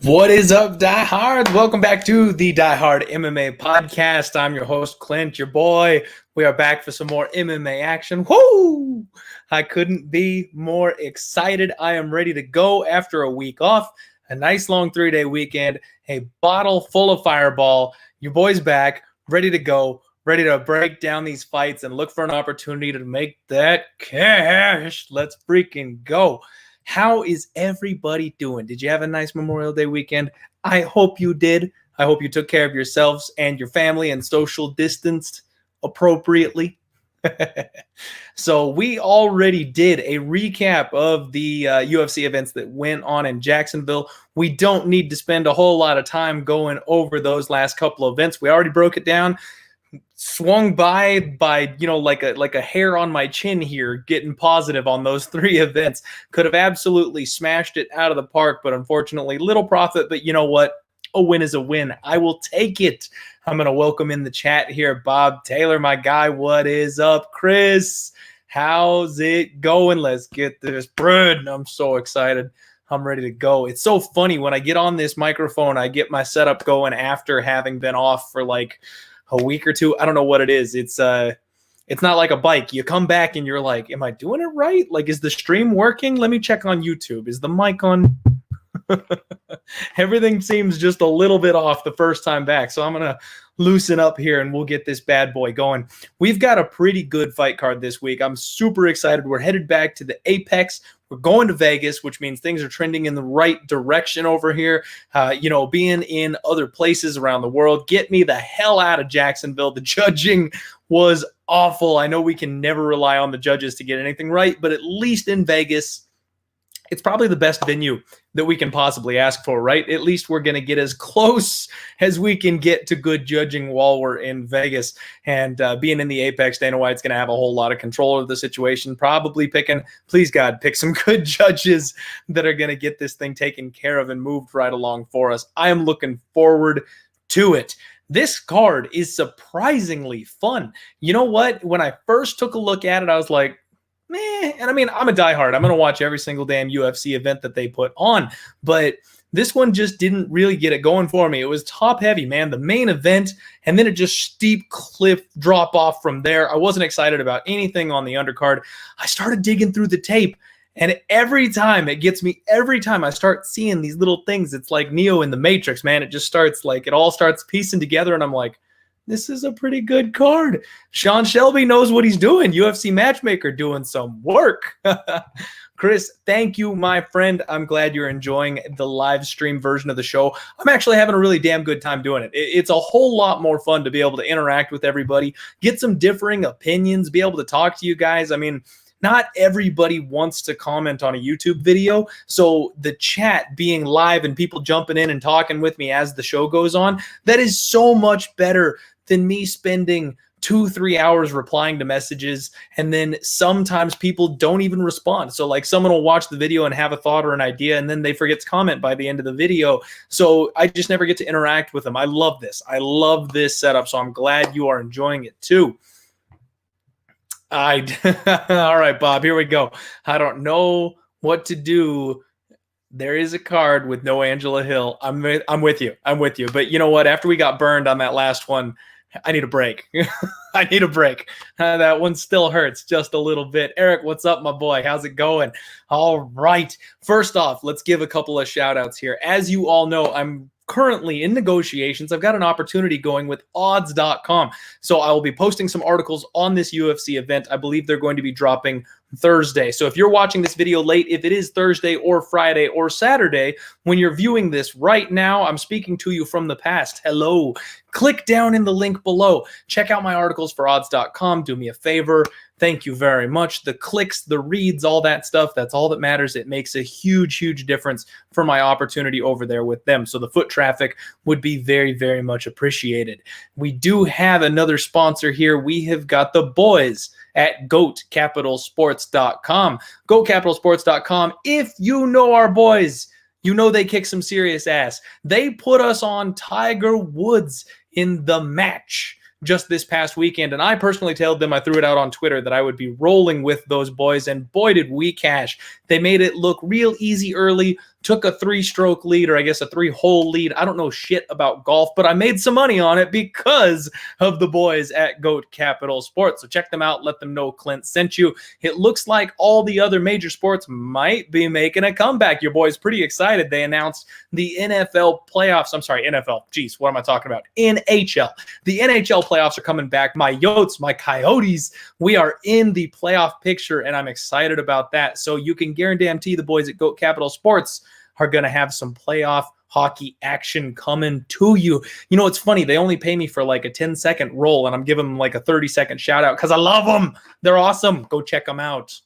What is up, diehards? Welcome back to the Die Hard MMA podcast. I'm your host, Clint, your boy. We are back for some more MMA action. Woo! I couldn't be more excited. I am ready to go after a week off, a nice long 3-day weekend, a bottle full of Fireball. Your boy's back, ready to go, ready to break down these fights and look for an opportunity to make that cash. Let's freaking go. How is everybody doing? Did you have a nice Memorial Day weekend? I hope you did. I hope you took care of yourselves and your family and social distanced appropriately. So we already did a recap of the UFC events that went on in Jacksonville. We don't need to spend a whole lot of time going over those last couple of events. We already broke it down. Swung by like a hair on my chin here, getting positive on those 3 events. Could have absolutely smashed it out of the park, but unfortunately little profit. But you know what, a win is a win. I will take it. I'm going to welcome in the chat here Bob Taylor, my guy. What is up, Chris? How's it going? Let's get this bread. I'm so excited. I'm ready to go. It's so funny when I get on this microphone, I get my setup going after having been off for like a week or two. I don't know what it is. It's not like a bike. You come back and you're like, am I doing it right? Like, is the stream working? Let me check on YouTube. Is the mic on? Everything seems just a little bit off the first time back. So I'm going to loosen up here and we'll get this bad boy going. We've got a pretty good fight card this week. I'm super excited. We're headed back to the Apex. We're going to Vegas, which means things are trending in the right direction over here. Being in other places around the world, get me the hell out of Jacksonville. The judging was awful. I know we can never rely on the judges to get anything right, but at least in Vegas, it's probably the best venue that we can possibly ask for, right? At least we're going to get as close as we can get to good judging while we're in Vegas. And being in the Apex, Dana White's going to have a whole lot of control of the situation, probably please God, pick some good judges that are going to get this thing taken care of and moved right along for us. I am looking forward to it. This card is surprisingly fun. You know what? When I first took a look at it, I was like, meh. And I mean, I'm a diehard. I'm going to watch every single damn UFC event that they put on. But this one just didn't really get it going for me. It was top heavy, man. The main event, and then it just steep cliff drop off from there. I wasn't excited about anything on the undercard. I started digging through the tape, and every time it gets me, every time I start seeing these little things, it's like Neo in the Matrix, man. It just starts like, it all starts piecing together, and I'm like, this is a pretty good card. Sean Shelby knows what he's doing. UFC Matchmaker doing some work. Chris, thank you, my friend. I'm glad you're enjoying the live stream version of the show. I'm actually having a really damn good time doing it. It's a whole lot more fun to be able to interact with everybody, get some differing opinions, be able to talk to you guys. I mean, not everybody wants to comment on a YouTube video. So the chat being live and people jumping in and talking with me as the show goes on, that is so much better than me spending 2-3 hours replying to messages, and then sometimes people don't even respond. So like someone will watch the video and have a thought or an idea, and then they forget to comment by the end of the video. So I just never get to interact with them. I love this. I love this setup. So I'm glad you are enjoying it too. All right, Bob, here we go. I don't know what to do. There is a card with no Angela Hill. I'm with you. I'm with you. But you know what? After we got burned on that last one, I need a break. I need a break. That one still hurts just a little bit. Eric, what's up, my boy? How's it going? All right. First off, let's give a couple of shout outs here. As you all know, I'm currently in negotiations. I've got an opportunity going with odds.com. So I will be posting some articles on this UFC event. I believe they're going to be dropping Thursday. So if you're watching this video late, if it is Thursday or Friday or Saturday, when you're viewing this right now, I'm speaking to you from the past. Hello. Click down in the link below. Check out my articles for odds.com. Do me a favor. Thank you very much. The clicks, the reads, all that stuff, that's all that matters. It makes a huge, huge difference for my opportunity over there with them. So the foot traffic would be very, very much appreciated. We do have another sponsor here. We have got the boys at GOATCapitalSports.com. GOATCapitalSports.com. If you know our boys, you know they kick some serious ass. They put us on Tiger Woods in the match just this past weekend, and I personally told them, I threw it out on Twitter, that I would be rolling with those boys, and boy did we cash. They made it look real easy early, took a 3-stroke lead, or I guess a 3-hole lead. I don't know shit about golf, but I made some money on it because of the boys at GOAT Capital Sports. So check them out. Let them know Clint sent you. It looks like all the other major sports might be making a comeback. Your boy's pretty excited. They announced the NFL playoffs. I'm sorry, NFL. Jeez, what am I talking about? NHL. The NHL playoffs are coming back. My Yotes, my Coyotes, we are in the playoff picture, and I'm excited about that. So you can guarantee the boys at GOAT Capital Sports are going to have some playoff hockey action coming to you. You know, it's funny. They only pay me for like a 10-second roll, and I'm giving them like a 30-second shout out because I love them. They're awesome. Go check them out.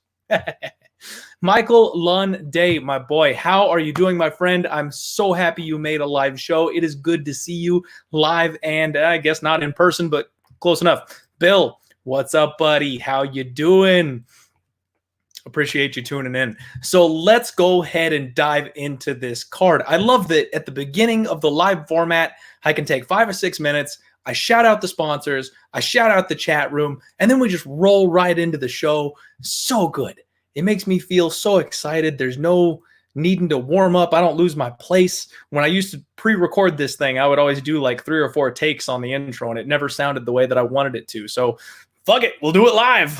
Michael Lunday, my boy, how are you doing, my friend? I'm so happy you made a live show. It is good to see you live, and I guess not in person, but close enough. Bill, what's up, buddy? How you doing? Appreciate you tuning in. So let's go ahead and dive into this card. I love that at the beginning of the live format, I can take 5 or 6 minutes. I shout out the sponsors. I shout out the chat room, and then we just roll right into the show. So good. It makes me feel so excited. There's no needing to warm up. I don't lose my place. When I used to pre-record this thing, I would always do like 3 or 4 takes on the intro, and it never sounded the way that I wanted it to. So fuck it, we'll do it live.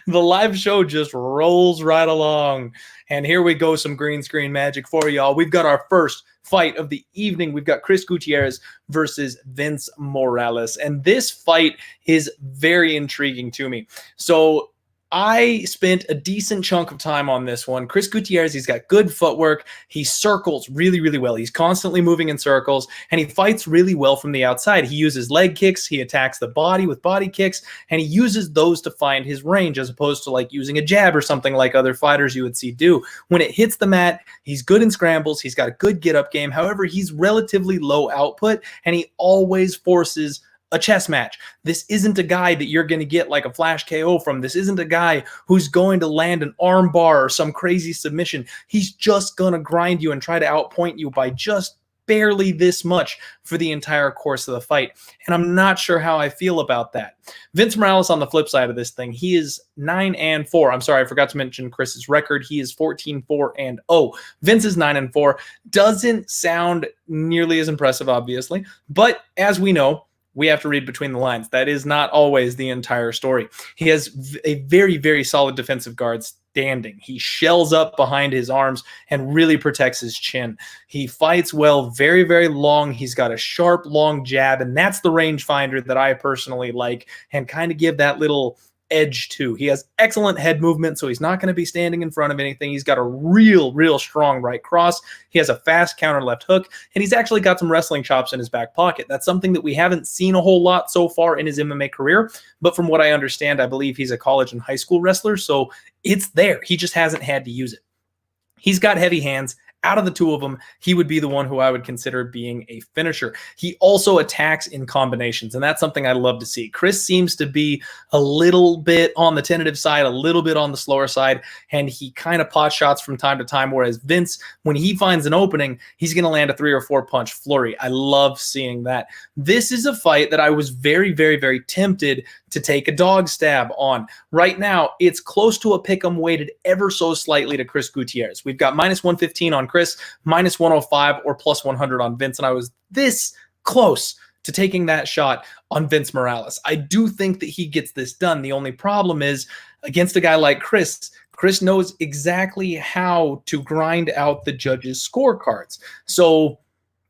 The live show just rolls right along. And here we go, some green screen magic for y'all. We've got our first fight of the evening. We've got Chris Gutierrez versus Vince Morales. And this fight is very intriguing to me. So I spent a decent chunk of time on this one. Chris Gutierrez, he's got good footwork. He circles really, really well. He's constantly moving in circles, and he fights really well from the outside. He uses leg kicks. He attacks the body with body kicks, and he uses those to find his range as opposed to like using a jab or something like other fighters you would see do. When it hits the mat, he's good in scrambles. He's got a good get-up game. However, he's relatively low output, and he always forces a chess match. This isn't a guy that you're going to get like a flash KO from. This isn't a guy who's going to land an arm bar or some crazy submission. He's just going to grind you and try to outpoint you by just barely this much for the entire course of the fight. And I'm not sure how I feel about that. Vince Morales on the flip side of this thing, he is 9-4. I'm sorry, I forgot to mention Chris's record. He is 14-4-0. Vince is 9-4. Doesn't sound nearly as impressive, obviously, but as we know, we have to read between the lines. That is not always the entire story. He has a very, very solid defensive guard standing. He shells up behind his arms and really protects his chin. He fights well, very, very long. He's got a sharp, long jab, and that's the rangefinder that I personally like and kind of give that little edge to. He has excellent head movement, so he's not going to be standing in front of anything. He's got a real strong right cross. He has a fast counter left hook, and he's actually got some wrestling chops in his back pocket. That's something that we haven't seen a whole lot so far in his MMA career, but from what I understand, I believe he's a college and high school wrestler, so it's there. He just hasn't had to use it. He's got heavy hands. Out of the two of them, he would be the one who I would consider being a finisher. He also attacks in combinations, and that's something I love to see. Chris seems to be a little bit on the tentative side, a little bit on the slower side, and he kind of pot shots from time to time, whereas Vince, when he finds an opening, he's going to land a 3 or 4 punch flurry. I love seeing that. This is a fight that I was very, very, very tempted to take a dog stab on. Right now, it's close to a pick'em weighted ever so slightly to Chris Gutierrez. We've got -115 on Chris, -105 or +100 on Vince, and I was this close to taking that shot on Vince Morales. I do think that he gets this done. The only problem is against a guy like Chris knows exactly how to grind out the judges' scorecards. So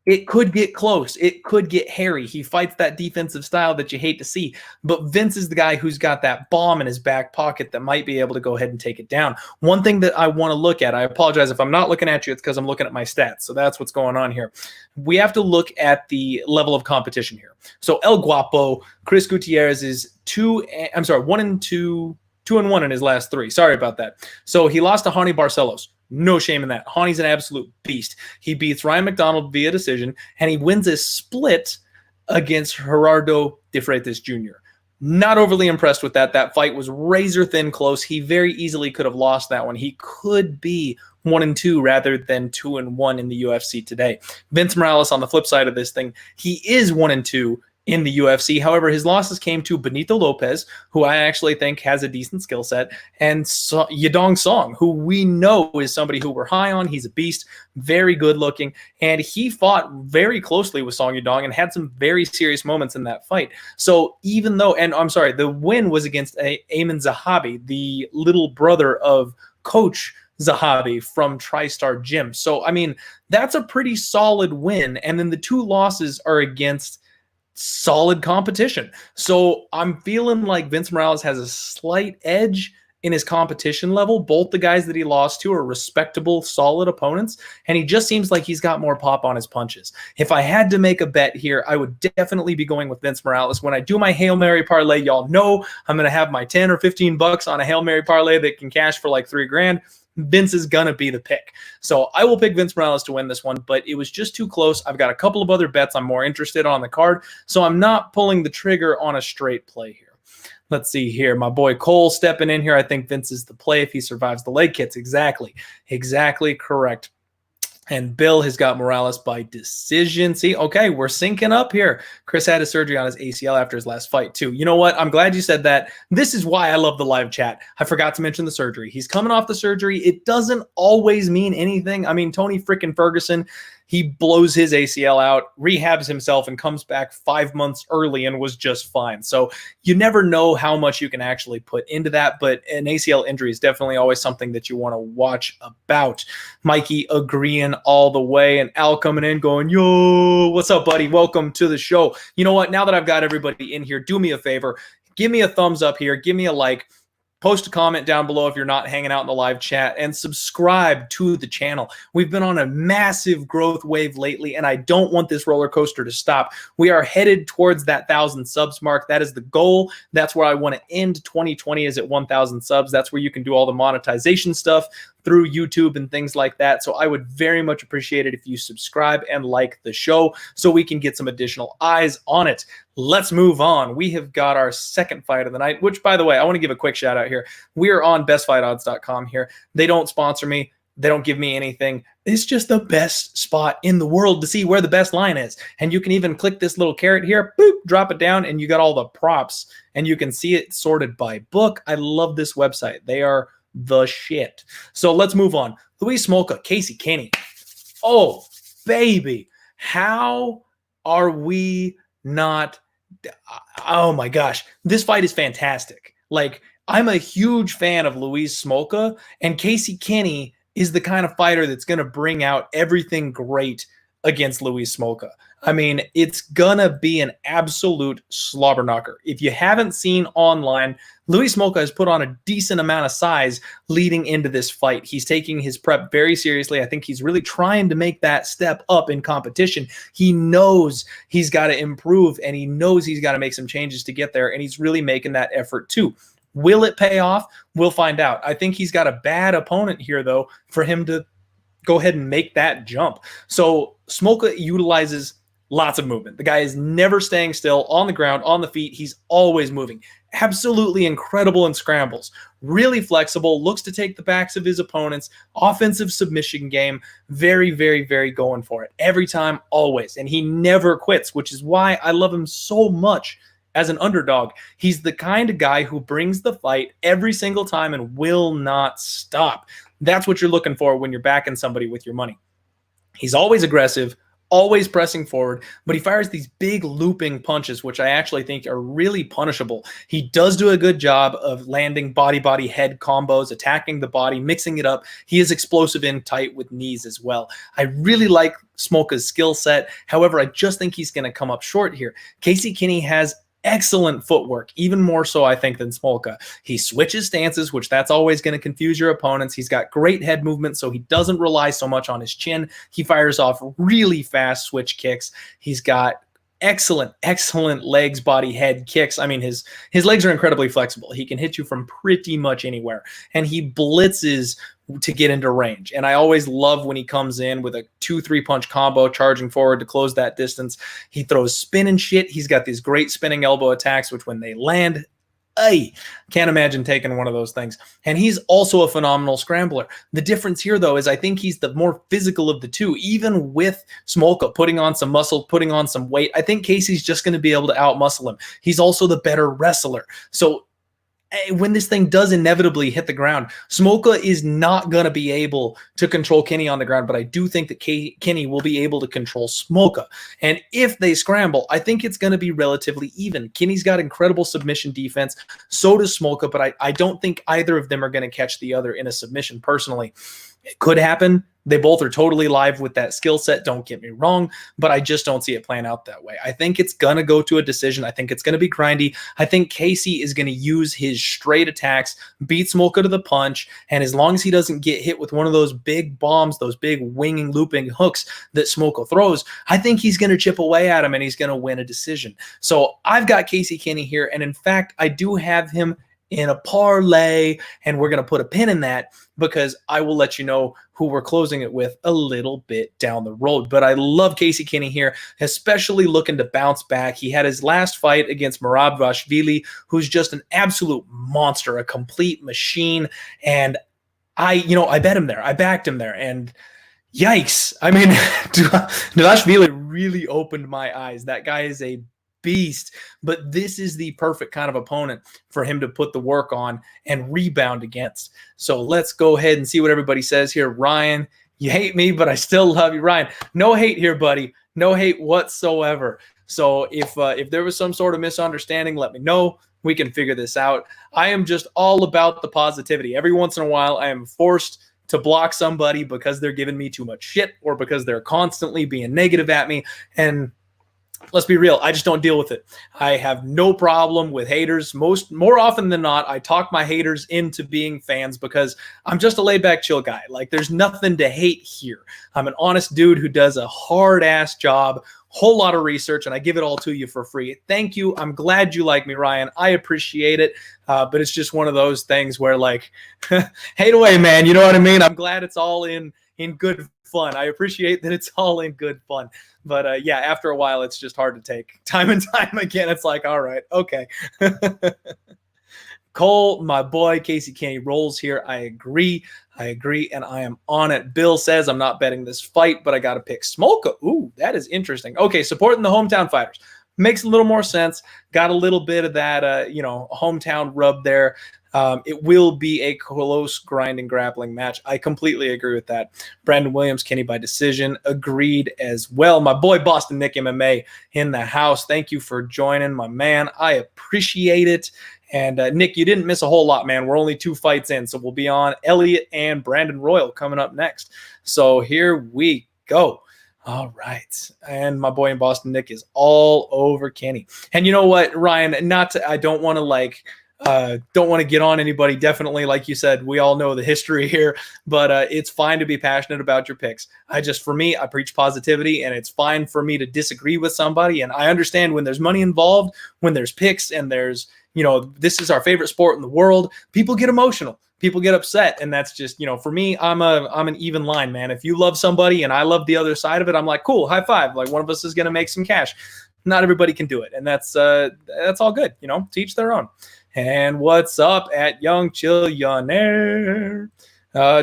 it could get close. It could get hairy. He fights that defensive style that you hate to see. But Vince is the guy who's got that bomb in his back pocket that might be able to go ahead and take it down. One thing that I want to look at, I apologize if I'm not looking at you, it's because I'm looking at my stats. So that's what's going on here. We have to look at the level of competition here. So El Guapo, Chris Gutierrez is 1-2 in his last 3. Sorry about that. So he lost to Hani Barcelos. No shame in that. Hani's an absolute beast. He beats Ryan McDonald via decision, and he wins a split against Gerardo de Freitas Jr. Not overly impressed with that. That fight was razor thin close. He very easily could have lost that one. He could be 1-2 rather than 2-1 in the UFC today. Vince Morales on the flip side of this thing, he is 1-2 in the UFC. However, his losses came to Benito Lopez, who I actually think has a decent skill set, and Yadong Song, who we know is somebody who we're high on. He's a beast, very good looking, and he fought very closely with Song Yadong and had some very serious moments in that fight. So even though, and I'm sorry, the win was against Ayman Zahabi, the little brother of Coach Zahabi from TriStar Gym. So, I mean, that's a pretty solid win. And then the 2 losses are against solid competition. So I'm feeling like Vince Morales has a slight edge in his competition level. Both the guys that he lost to are respectable, solid opponents, and he just seems like he's got more pop on his punches. If I had to make a bet here, I would definitely be going with Vince Morales. When I do my Hail Mary parlay, y'all know I'm going to have my 10 or 15 bucks on a Hail Mary parlay that can cash for like $3,000. Vince is going to be the pick. So I will pick Vince Morales to win this one, but it was just too close. I've got a couple of other bets I'm more interested on the card, so I'm not pulling the trigger on a straight play here. Let's see here. My boy Cole stepping in here. I think Vince is the play if he survives the leg kicks. Exactly correct. And Bill has got Morales by decision. See, okay, we're syncing up here. Chris had his surgery on his ACL after his last fight, too. You know what? I'm glad you said that. This is why I love the live chat. I forgot to mention the surgery. He's coming off the surgery. It doesn't always mean anything. I mean, Tony freaking Ferguson, he blows his ACL out, rehabs himself, and comes back 5 months early and was just fine. So you never know how much you can actually put into that, but an ACL injury is definitely always something that you want to watch about. Mikey agreeing all the way, and Al coming in going, yo, what's up, buddy? Welcome to the show. You know what? Now that I've got everybody in here, do me a favor. Give me a thumbs up here. Give me a like. Post a comment down below if you're not hanging out in the live chat, and subscribe to the channel. We've been on a massive growth wave lately, and I don't want this roller coaster to stop. We are headed towards that 1,000 subs mark. That is the goal. That's where I want to end 2020, is at 1,000 subs. That's where you can do all the monetization stuff through YouTube and things like that. So I would very much appreciate it if you subscribe and like the show so we can get some additional eyes on it. Let's move on. We have got our second fight of the night, which, by the way, I want to give a quick shout out here. We are on bestfightodds.com here. They don't sponsor me. They don't give me anything. It's just the best spot in the world to see where the best line is. And you can even click this little carrot here, boop, drop it down, and you got all the props, and you can see it sorted by book. I love this website. They are the shit. So let's move on. Luis Smolka, Casey Kenney. Oh, baby. How are we not? Oh my gosh. This fight is fantastic. Like, I'm a huge fan of Luis Smolka, and Casey Kenney is the kind of fighter that's going to bring out everything great against Luis Smolka. I mean, it's gonna be an absolute slobber knocker. If you haven't seen online, Luis Smolka has put on a decent amount of size leading into this fight. He's taking his prep very seriously. I think he's really trying to make that step up in competition. He knows he's got to improve, and he knows he's got to make some changes to get there, and he's really making that effort too. Will it pay off? We'll find out. I think he's got a bad opponent here, though, for him to go ahead and make that jump. So Smolka utilizes lots of movement. The guy is never staying still on the ground, on the feet. He's always moving. Absolutely incredible in scrambles. Really flexible. Looks to take the backs of his opponents. Offensive submission game. Very, very, very going for it. Every time, always. And he never quits, which is why I love him so much as an underdog. He's the kind of guy who brings the fight every single time and will not stop. That's what you're looking for when you're backing somebody with your money. He's always aggressive, always pressing forward, but he fires these big looping punches, which I actually think are really punishable. He does do a good job of landing body-body head combos, attacking the body, mixing it up. He is explosive in tight with knees as well. I really like Smolka's skill set. However, I just think he's going to come up short here. Casey Kenney has excellent footwork, even more so, I think, than Smolka. He switches stances, which that's always going to confuse your opponents. He's got great head movement, so he doesn't rely so much on his chin. He fires off really fast switch kicks. He's got excellent legs, body, head kicks. I mean, his legs are incredibly flexible. He can hit you from pretty much anywhere, and he blitzes to get into range. And I always love when he comes in with a 2-3 punch combo, charging forward to close that distance. He throws spin and shit. He's got these great spinning elbow attacks, which when they land, I can't imagine taking one of those things. And he's also a phenomenal scrambler. The difference here, though, is I think he's the more physical of the two. Even with Smolka putting on some muscle, putting on some weight, I think Casey's just going to be able to outmuscle him. He's also the better wrestler. So when this thing does inevitably hit the ground, Smolka is not going to be able to control Kenney on the ground, but I do think that Kenney will be able to control Smolka. And if they scramble, I think it's going to be relatively even. Kenney's got incredible submission defense. So does Smolka, but I don't think either of them are going to catch the other in a submission personally. It could happen. They both are totally live with that skill set, don't get me wrong, but I just don't see it playing out that way. I think it's going to go to a decision. I think it's going to be grindy. I think Casey is going to use his straight attacks, beat Smolka to the punch, and as long as he doesn't get hit with one of those big bombs, those big winging, looping hooks that Smolka throws, I think he's going to chip away at him and he's going to win a decision. So I've got Casey Kenney here, and in fact, I do have him in a parlay, and we're going to put a pin in that because I will let you know who we're closing it with a little bit down the road. But I love Casey Kenney here, especially looking to bounce back. He had his last fight against Marabashvili, who's just an absolute monster, a complete machine. And I bet him there. I backed him there. And yikes. I mean, Dvalishvili really opened my eyes. That guy is a beast, but this is the perfect kind of opponent for him to put the work on and rebound against. So let's go ahead and see what everybody says here. Ryan, you hate me, but I still love you. Ryan, no hate here, buddy. No hate whatsoever. So if there was some sort of misunderstanding, let me know. We can figure this out. I am just all about the positivity. Every once in a while, I am forced to block somebody because they're giving me too much shit or because they're constantly being negative at me. And let's be real, I just don't deal with it. I have no problem with haters. More often than not, I talk my haters into being fans because I'm just a laid-back, chill guy. Like, there's nothing to hate here. I'm an honest dude who does a hard-ass job, whole lot of research, and I give it all to you for free. Thank you. I'm glad you like me, Ryan. I appreciate it, but it's just one of those things where, like, hate away, man. You know what I mean? I'm glad it's all in good fun. I appreciate that it's all in good fun. But yeah, after a while, it's just hard to take. Time and time again, it's like, all right, okay. Cole, my boy, Casey Kenney rolls here. I agree, and I am on it. Bill says, I'm not betting this fight, but I got to pick Smolka. Ooh, that is interesting. Okay, supporting the hometown fighters. Makes a little more sense. Got a little bit of that, hometown rub there. It will be a close, grinding, grappling match. I completely agree with that. Brandon Williams, Kenney by decision, agreed as well. My boy Boston Nick MMA in the house. Thank you for joining, my man. I appreciate it. And Nick, you didn't miss a whole lot, man. We're only 2 fights in, so we'll be on Elliott and Brandon Royal coming up next. So here we go. All right. And my boy in Boston, Nick, is all over Kenney. And you know what, Ryan, I don't want to get on anybody. Definitely, like you said, we all know the history here, but it's fine to be passionate about your picks. For me, I preach positivity, and it's fine for me to disagree with somebody. And I understand when there's money involved, when there's picks, and there's, this is our favorite sport in the world, people get emotional. People get upset, and that's just, for me, I'm an even line, man. If you love somebody and I love the other side of it, I'm like, cool, high five. Like, one of us is going to make some cash. Not everybody can do it, and that's all good. To each their own. And what's up at Young Chillionaire?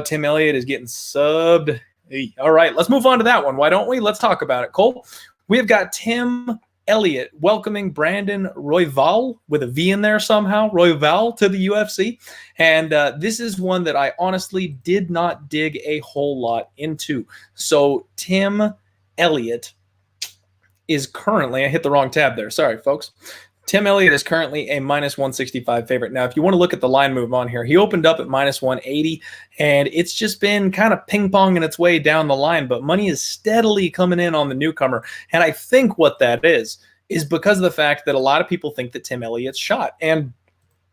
Tim Elliott is getting subbed. Hey, all right, let's move on to that one. Why don't we? Let's talk about it, Cole. We have got Tim Elliott welcoming Brandon Royval with a V in there somehow, Royval, to the UFC. And this is one that I honestly did not dig a whole lot into. So Tim Elliott is currently, I hit the wrong tab there. Sorry, folks. Tim Elliott is currently a minus 165 favorite. Now, if you want to look at the line move on here, he opened up at minus 180, and it's just been kind of ping-ponging its way down the line, but money is steadily coming in on the newcomer. And I think what that is because of the fact that a lot of people think that Tim Elliott's shot. And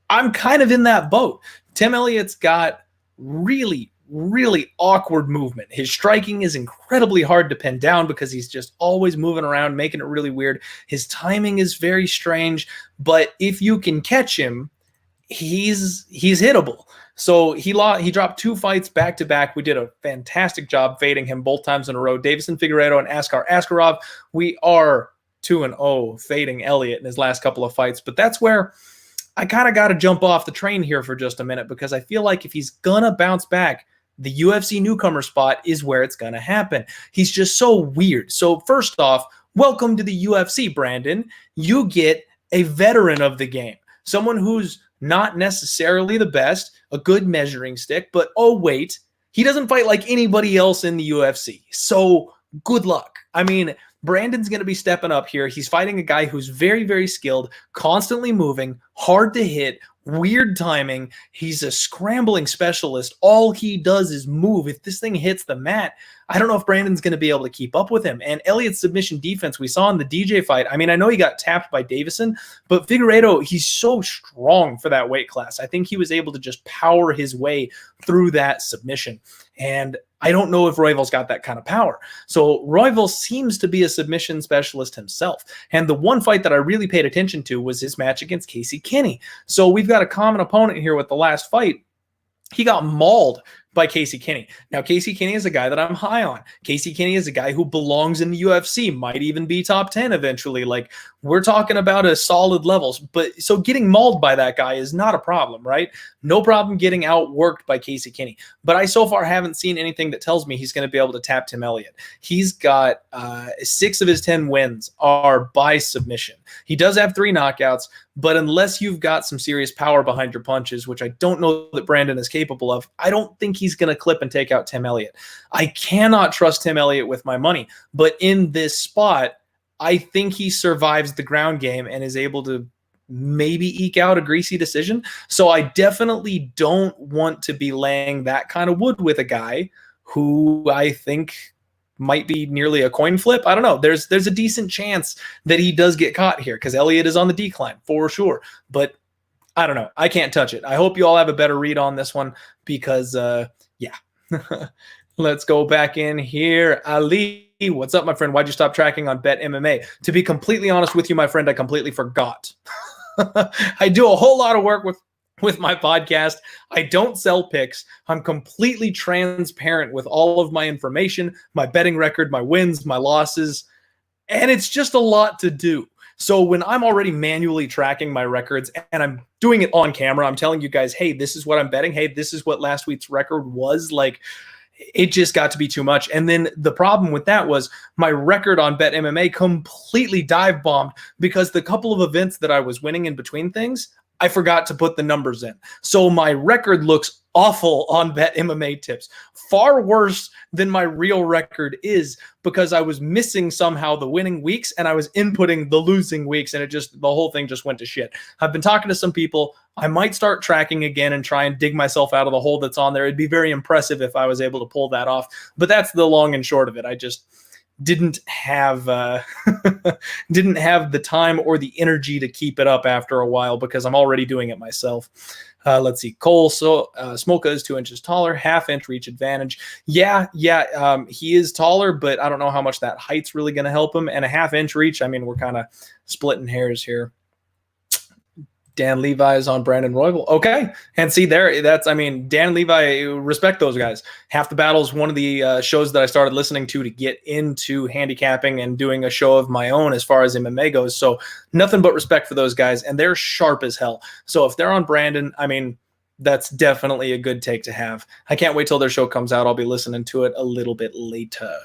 I'm kind of in that boat. Tim Elliott's got really awkward movement. His striking is incredibly hard to pin down because he's just always moving around, making it really weird. His timing is very strange, but if you can catch him, he's hittable. So he dropped 2 fights back to back. We did a fantastic job fading him both times in a row. Davison Figueiredo and Askar Askarov. We are 2-0 fading Elliott in his last couple of fights, but that's where I kind of got to jump off the train here for just a minute because I feel like if he's going to bounce back, the UFC newcomer spot is where it's going to happen. He's just so weird. So first off, welcome to the UFC, Brandon. You get a veteran of the game, someone who's not necessarily the best, a good measuring stick, but oh wait, he doesn't fight like anybody else in the UFC. So good luck. I mean, Brandon's going to be stepping up here. He's fighting a guy who's very, very skilled, constantly moving, hard to hit, weird timing. He's a scrambling specialist. All he does is move. If this thing hits the mat, I don't know if Brandon's going to be able to keep up with him. And Elliott's submission defense, we saw in the DJ fight. I mean, I know he got tapped by Davison, but Figueiredo, he's so strong for that weight class. I think he was able to just power his way through that submission. And I don't know if Royval's got that kind of power. So Royval seems to be a submission specialist himself. And the one fight that I really paid attention to was his match against Casey Kenney. So we've got a common opponent here with the last fight. He got mauled by Casey Kenney. Now, Casey Kenney is a guy that I'm high on. Casey Kenney is a guy who belongs in the UFC, might even be top 10 eventually. Like, we're talking about a solid levels. But so getting mauled by that guy is not a problem, right? No problem getting outworked by Casey Kenney. But I so far haven't seen anything that tells me he's going to be able to tap Tim Elliott. He's got 6 of his 10 wins are by submission. He does have 3 knockouts, but unless you've got some serious power behind your punches, which I don't know that Brandon is capable of, I don't think he's going to clip and take out Tim Elliott. I cannot trust Tim Elliott with my money, but in this spot, I think he survives the ground game and is able to maybe eke out a greasy decision. So I definitely don't want to be laying that kind of wood with a guy who I think might be nearly a coin flip. I don't know. There's a decent chance that he does get caught here because Elliott is on the decline for sure. But I don't know. I can't touch it. I hope you all have a better read on this one because, yeah. Let's go back in here. Ali, what's up, my friend? Why'd you stop tracking on Bet MMA? To be completely honest with you, my friend, I completely forgot. I do a whole lot of work with my podcast. I don't sell picks. I'm completely transparent with all of my information, my betting record, my wins, my losses, and it's just a lot to do. So when I'm already manually tracking my records and I'm doing it on camera, I'm telling you guys, hey, this is what I'm betting. Hey, this is what last week's record was. Like, it just got to be too much. And then the problem with that was my record on Bet MMA completely dive bombed because the couple of events that I was winning in between things, I forgot to put the numbers in. So my record looks awful on Bet MMA tips, far worse than my real record is because I was missing somehow the winning weeks and I was inputting the losing weeks, and the whole thing just went to shit. I've been talking to some people. I might start tracking again and try and dig myself out of the hole that's on there. It'd be very impressive if I was able to pull that off, but that's the long and short of it. I just didn't have didn't have the time or the energy to keep it up after a while because I'm already doing it myself. Let's see. Cole, so Smolka is 2 inches taller, half-inch reach advantage. Yeah, he is taller, but I don't know how much that height's really going to help him. And a half-inch reach, I mean, we're kind of splitting hairs here. Dan Levi is on Brandon Royval. Okay. And see there, I mean, Dan Levi, respect those guys. Half the Battle is one of the shows that I started listening to get into handicapping and doing a show of my own as far as MMA goes. So nothing but respect for those guys. And they're sharp as hell. So if they're on Brandon, I mean, that's definitely a good take to have. I can't wait till their show comes out. I'll be listening to it a little bit later.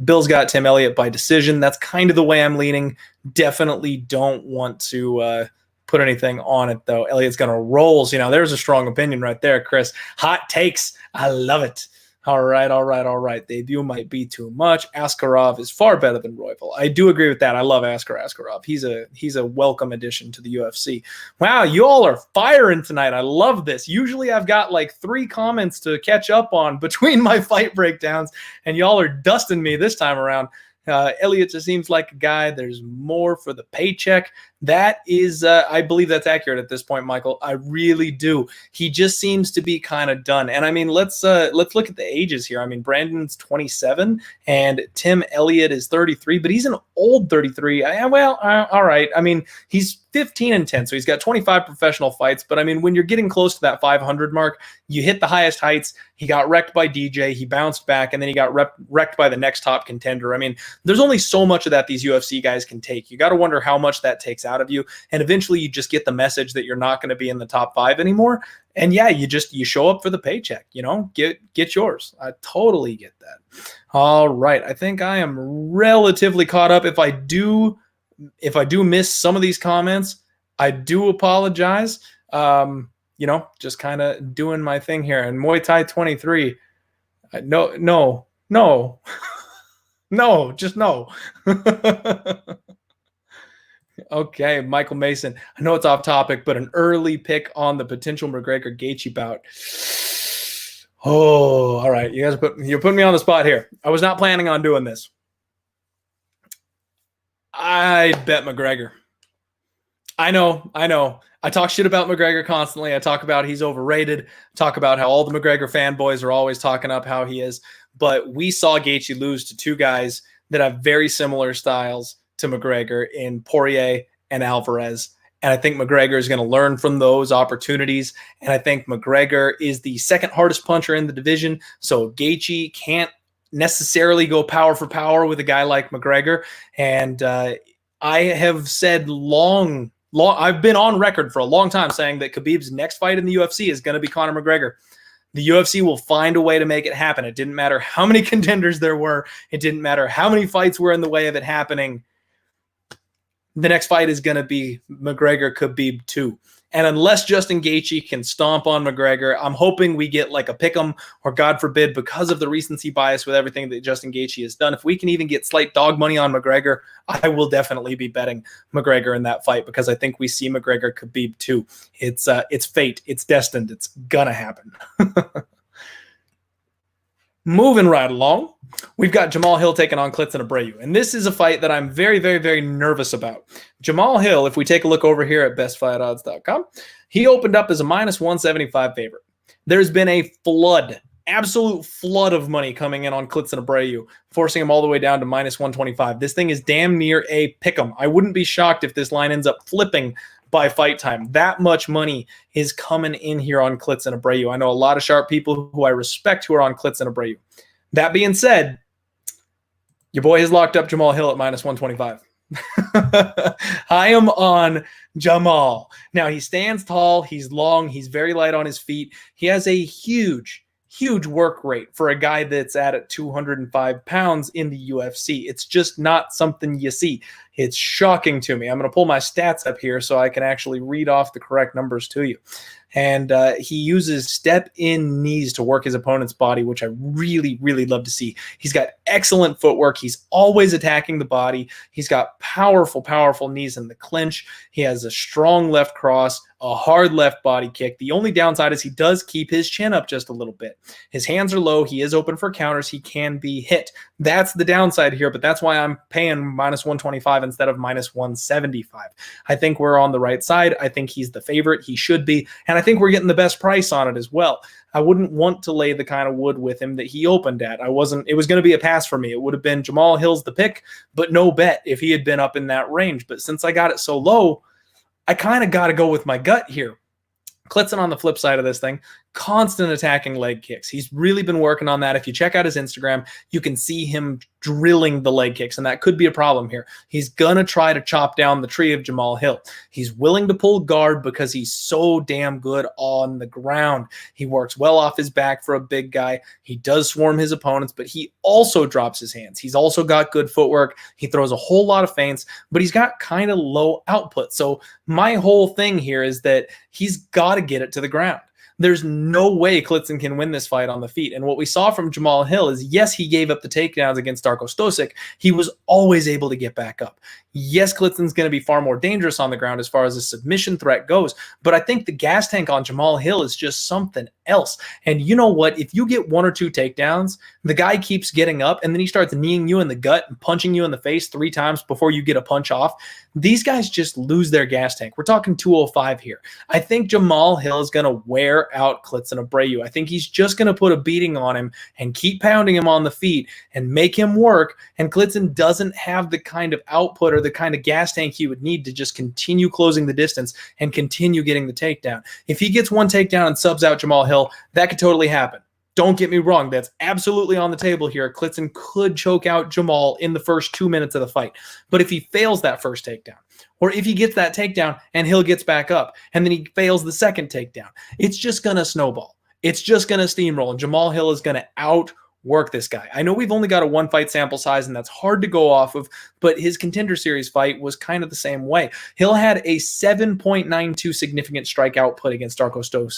Bill's got Tim Elliott by decision. That's kind of the way I'm leaning. Definitely don't want to put anything on it, though. Elliott's going to rolls. You know, there's a strong opinion right there, Chris. Hot takes. I love it. All right. Debut might be too much. Askarov is far better than Royval. I do agree with that. I love Askarov. He's a welcome addition to the UFC. Wow, you all are firing tonight. I love this. Usually I've got like 3 comments to catch up on between my fight breakdowns, and y'all are dusting me this time around. Elliott just seems like a guy. There's more for the paycheck. That is, I believe that's accurate at this point, Michael. I really do. He just seems to be kind of done. And I mean, let's look at the ages here. I mean, Brandon's 27 and Tim Elliott is 33, but he's an old 33. All right. I mean, he's 15-10, so he's got 25 professional fights. But I mean, when you're getting close to that 500 mark, you hit the highest heights. He got wrecked by DJ. He bounced back, and then he got wrecked by the next top contender. I mean, there's only so much of that these UFC guys can take. You got to wonder how much that takes out out of you. And eventually you just get the message that you're not going to be in the top 5 anymore. And yeah, you show up for the paycheck, get yours. I totally get that. All right. I think I am relatively caught up. If I do miss some of these comments, I do apologize. Just kind of doing my thing here. And Muay Thai 23, no, just no. Okay, Michael Mason. I know it's off topic, but an early pick on the potential McGregor-Gaethje bout. Oh, all right. You're putting me on the spot here. I was not planning on doing this. I bet McGregor. I know. I talk shit about McGregor constantly. I talk about he's overrated. Talk about how all the McGregor fanboys are always talking up how he is. But we saw Gaethje lose to two guys that have very similar styles to McGregor in Poirier and Alvarez. And I think McGregor is going to learn from those opportunities. And I think McGregor is the second hardest puncher in the division. So Gaethje can't necessarily go power for power with a guy like McGregor. And I have said I've been on record for a long time saying that Khabib's next fight in the UFC is going to be Conor McGregor. The UFC will find a way to make it happen. It didn't matter how many contenders there were. It didn't matter how many fights were in the way of it happening. The next fight is going to be McGregor-Khabib 2. And unless Justin Gaethje can stomp on McGregor, I'm hoping we get like a pick'em, or God forbid, because of the recency bias with everything that Justin Gaethje has done, if we can even get slight dog money on McGregor, I will definitely be betting McGregor in that fight, because I think we see McGregor-Khabib 2. It's fate. It's destined. It's gonna happen. Moving right along, we've got Jamahal Hill taking on Kildson Abreu. And this is a fight that I'm very, very, very nervous about. Jamahal Hill, if we take a look over here at bestfightodds.com, he opened up as a -175 favorite. There's been a absolute flood of money coming in on Kildson Abreu, forcing him all the way down to -125. This thing is damn near a pick'em. I wouldn't be shocked if this line ends up flipping by fight time. That much money is coming in here on Kildson Abreu. I know a lot of sharp people who I respect who are on Kildson Abreu. That being said, your boy has locked up Jamahal Hill at -125. I am on Jamahal. Now, he stands tall, he's long, he's very light on his feet. He has a huge work rate for a guy that's at 205 pounds in the UFC. It's just not something you see. It's shocking to me. I'm going to pull my stats up here so I can actually read off the correct numbers to you. And he uses step-in knees to work his opponent's body, which I really, really love to see. He's got excellent footwork. He's always attacking the body. He's got powerful, powerful knees in the clinch. He has a strong left cross, a hard left body kick. The only downside is he does keep his chin up just a little bit. His hands are low. He is open for counters. He can be hit. That's the downside here, but that's why I'm paying -125 instead of -175. I think we're on the right side. I think he's the favorite. He should be. And I think we're getting the best price on it as well. I wouldn't want to lay the kind of wood with him that he opened at. It was going to be a pass for me. It would have been Jamahal Hill's the pick, but no bet if he had been up in that range. But since I got it so low, I kind of got to go with my gut here. Kildson on the flip side of this thing, constant attacking leg kicks. He's really been working on that. If you check out his Instagram, you can see him drilling the leg kicks, and that could be a problem here. He's going to try to chop down the tree of Jamahal Hill. He's willing to pull guard because he's so damn good on the ground. He works well off his back for a big guy. He does swarm his opponents, but he also drops his hands. He's also got good footwork. He throws a whole lot of feints, but he's got kind of low output. So my whole thing here is that he's got to get it to the ground. There's no way Kildson can win this fight on the feet. And what we saw from Jamahal Hill is, yes, he gave up the takedowns against Darko Stosic. He was always able to get back up. Yes, Klidson's going to be far more dangerous on the ground as far as a submission threat goes, but I think the gas tank on Jamahal Hill is just something else. And you know what? If you get one or two takedowns, the guy keeps getting up, and then he starts kneeing you in the gut and punching you in the face 3 times before you get a punch off. These guys just lose their gas tank. We're talking 205 here. I think Jamahal Hill is going to wear out Kildson Abreu. I think he's just going to put a beating on him and keep pounding him on the feet and make him work. And Kildson doesn't have the kind of output or the kind of gas tank he would need to just continue closing the distance and continue getting the takedown. If he gets one takedown and subs out Jamahal Hill, that could totally happen. Don't get me wrong. That's absolutely on the table here. Kildson could choke out Jamahal in the first 2 minutes of the fight. But if he fails that first takedown, or if he gets that takedown and Hill gets back up, and then he fails the second takedown, it's just going to snowball. It's just going to steamroll, and Jamahal Hill is going to outwork this guy. I know we've only got a one fight sample size, and that's hard to go off of, but his Contender Series fight was kind of the same way. Hill had a 7.92 significant strike output against Augusto.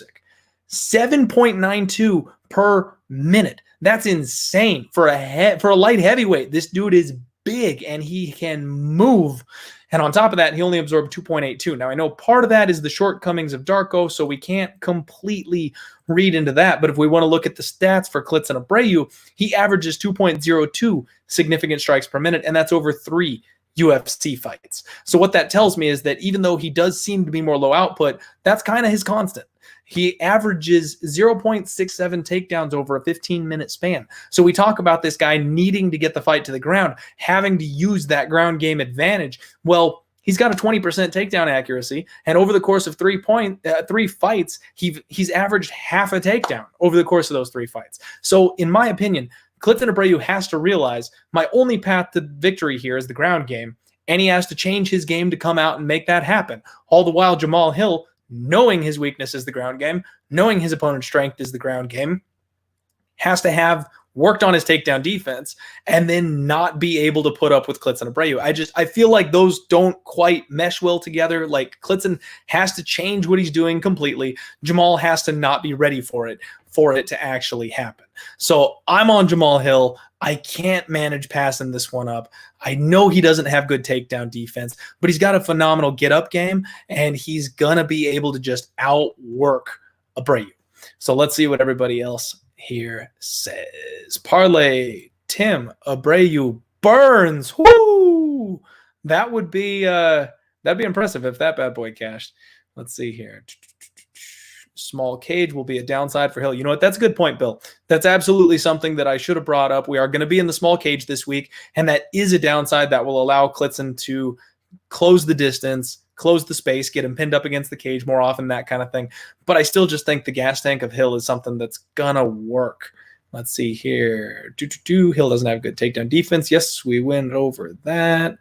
7.92 per minute. That's insane for a light heavyweight. This dude is big and he can move. And on top of that, he only absorbed 2.82. Now, I know part of that is the shortcomings of Darko, so we can't completely read into that. But if we want to look at the stats for Kildson Abreu, he averages 2.02 significant strikes per minute, and that's over 3 UFC fights. So what that tells me is that even though he does seem to be more low output, that's kind of his constant. He averages 0.67 takedowns over a 15-minute span. So we talk about this guy needing to get the fight to the ground, having to use that ground game advantage. Well, he's got a 20% takedown accuracy, and over the course of 3 fights, he's averaged half a takedown over the course of those 3 fights. So in my opinion, Kildson Abreu has to realize my only path to victory here is the ground game, and he has to change his game to come out and make that happen. All the while, Jamahal Hill, knowing his weakness is the ground game, knowing his opponent's strength is the ground game, has to have worked on his takedown defense and then not be able to put up with Kildson Abreu. I feel like those don't quite mesh well together. Like, Kildson has to change what he's doing completely. Jamahal has to not be ready for it to actually happen. So I'm on Jamahal Hill. I can't manage passing this one up. I know he doesn't have good takedown defense, but he's got a phenomenal get-up game, and he's going to be able to just outwork Abreu. So let's see what everybody else here says. Parlay, Tim, Abreu, Burns. Woo! That would be that'd be impressive if that bad boy cashed. Let's see here. Small cage will be a downside for Hill. You know what? That's a good point, Bill. That's absolutely something that I should have brought up. We are going to be in the small cage this week, and that is a downside that will allow Kildson to close the distance, close the space, get him pinned up against the cage more often, that kind of thing. But I still just think the gas tank of Hill is something that's going to work. Let's see here. Hill doesn't have good takedown defense. Yes, we win over that.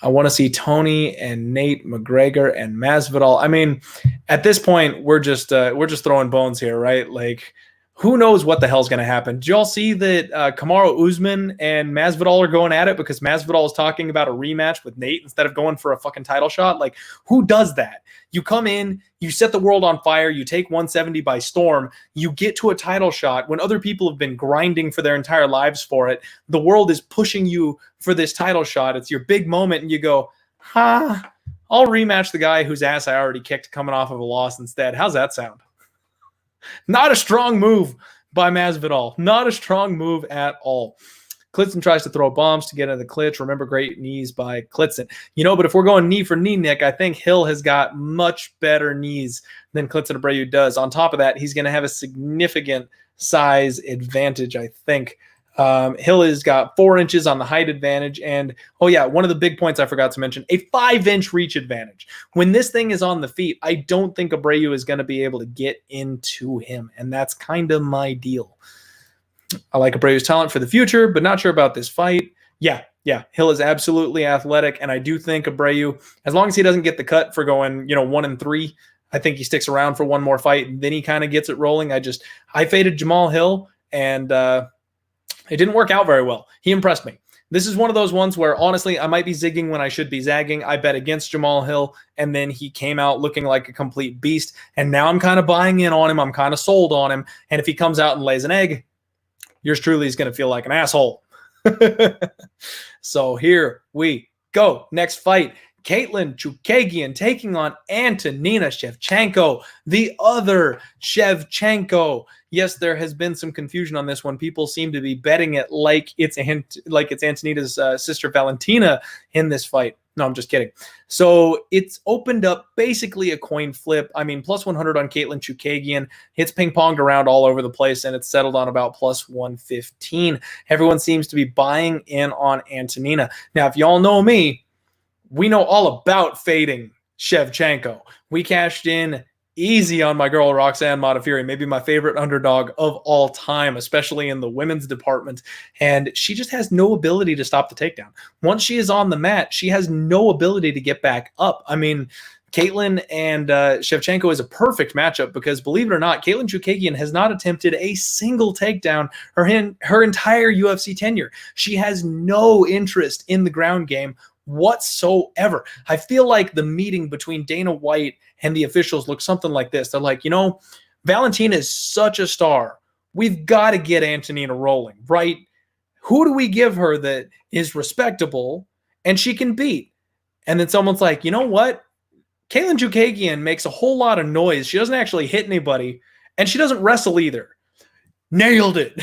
I want to see Tony and Nate McGregor and Masvidal. I mean, at this point, we're just throwing bones here, right? Like, who knows what the hell's going to happen? Did y'all see that Kamaru Usman and Masvidal are going at it because Masvidal is talking about a rematch with Nate instead of going for a fucking title shot? Like, who does that? You come in, you set the world on fire, you take 170 by storm, you get to a title shot when other people have been grinding for their entire lives for it. The world is pushing you for this title shot. It's your big moment, and you go, I'll rematch the guy whose ass I already kicked coming off of a loss instead. How's that sound? Not a strong move by Masvidal. Not a strong move at all. Kildson tries to throw bombs to get into the clinch. Remember, great knees by Kildson. You know, but if we're going knee for knee, Nick, I think Hill has got much better knees than Kildson Abreu does. On top of that, he's going to have a significant size advantage, I think. Hill has got 4 inches on the height advantage. And, oh yeah, one of the big points I forgot to mention, a 5-inch reach advantage. When this thing is on the feet, I don't think Abreu is going to be able to get into him. And that's kind of my deal. I like Abreu's talent for the future, but not sure about this fight. Yeah. Hill is absolutely athletic. And I do think Abreu, as long as he doesn't get the cut for going, 1-3, I think he sticks around for one more fight. And then he kind of gets it rolling. I faded Jamahal Hill, and it didn't work out very well. He impressed me. This is one of those ones where, honestly, I might be zigging when I should be zagging. I bet against Jamahal Hill, and then he came out looking like a complete beast. And now I'm kind of buying in on him. I'm kind of sold on him. And if he comes out and lays an egg, yours truly is going to feel like an asshole. So here we go. Next fight. Katlyn Chookagian taking on Antonina Shevchenko, the other Shevchenko. Yes, there has been some confusion on this one. People seem to be betting it like it's Antonina's sister Valentina in this fight. No, I'm just kidding. So it's opened up basically a coin flip. I mean, plus 100 on Katlyn Chookagian. It's ping-ponged around all over the place, and it's settled on about plus 115. Everyone seems to be buying in on Antonina. Now, if y'all know me, we know all about fading Shevchenko. We cashed in Easy on my girl Roxanne Modafferi, maybe my favorite underdog of all time, especially in the women's department. And she just has no ability to stop the takedown. Once she is on the mat, she has no ability to get back up. I mean, Katlyn and Shevchenko is a perfect matchup because, believe it or not, Katlyn Chookagian has not attempted a single takedown her entire UFC tenure. She has no interest in the ground game whatsoever. I feel like the meeting between Dana White and the officials looks something like this. They're like, Valentina is such a star. We've got to get Antonina rolling, right? Who do we give her that is respectable and she can beat? And then someone's like, you know what? Katlyn Chookagian makes a whole lot of noise. She doesn't actually hit anybody, and she doesn't wrestle either. Nailed it.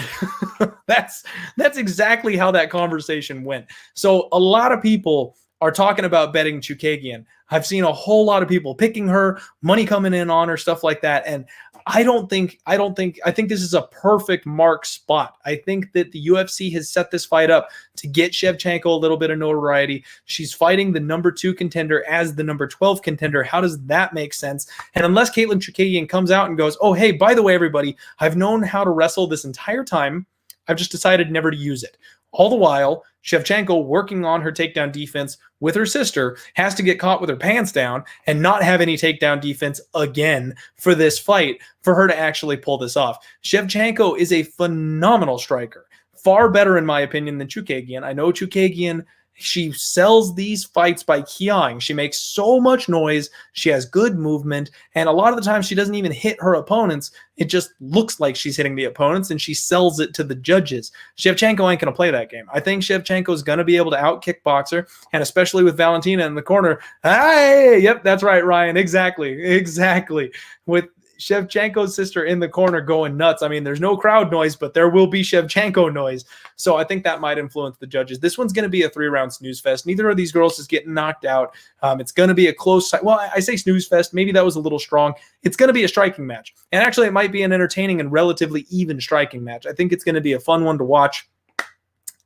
That's exactly how that conversation went. So a lot of people are talking about betting Chookagian. I've seen a whole lot of people picking her, money coming in on her, stuff like that. And I think this is a perfect mark spot. I think that the UFC has set this fight up to get Shevchenko a little bit of notoriety. She's fighting the number 2 contender as the number 12 contender. How does that make sense? And unless Katlyn Chookagian comes out and goes, oh, hey, by the way, everybody, I've known how to wrestle this entire time. I've just decided never to use it. All the while, Shevchenko, working on her takedown defense with her sister, has to get caught with her pants down and not have any takedown defense again for this fight for her to actually pull this off. Shevchenko is a phenomenal striker, far better in my opinion than Chookagian. I know Chookagian, she sells these fights by kiaing. She makes so much noise. She has good movement. And a lot of the time she doesn't even hit her opponents. It just looks like she's hitting the opponents and she sells it to the judges. Shevchenko ain't going to play that game. I think Shevchenko is going to be able to out-kickbox her. And especially with Valentina in the corner. Hey, yep, that's right, Ryan. Exactly. With Shevchenko's sister in the corner going nuts. I mean, there's no crowd noise, but there will be Shevchenko noise. So I think that might influence the judges. This one's going to be a 3-round snooze fest. Neither of these girls is getting knocked out. It's going to be a close – well, I say snooze fest. Maybe that was a little strong. It's going to be a striking match. And actually, it might be an entertaining and relatively even striking match. I think it's going to be a fun one to watch.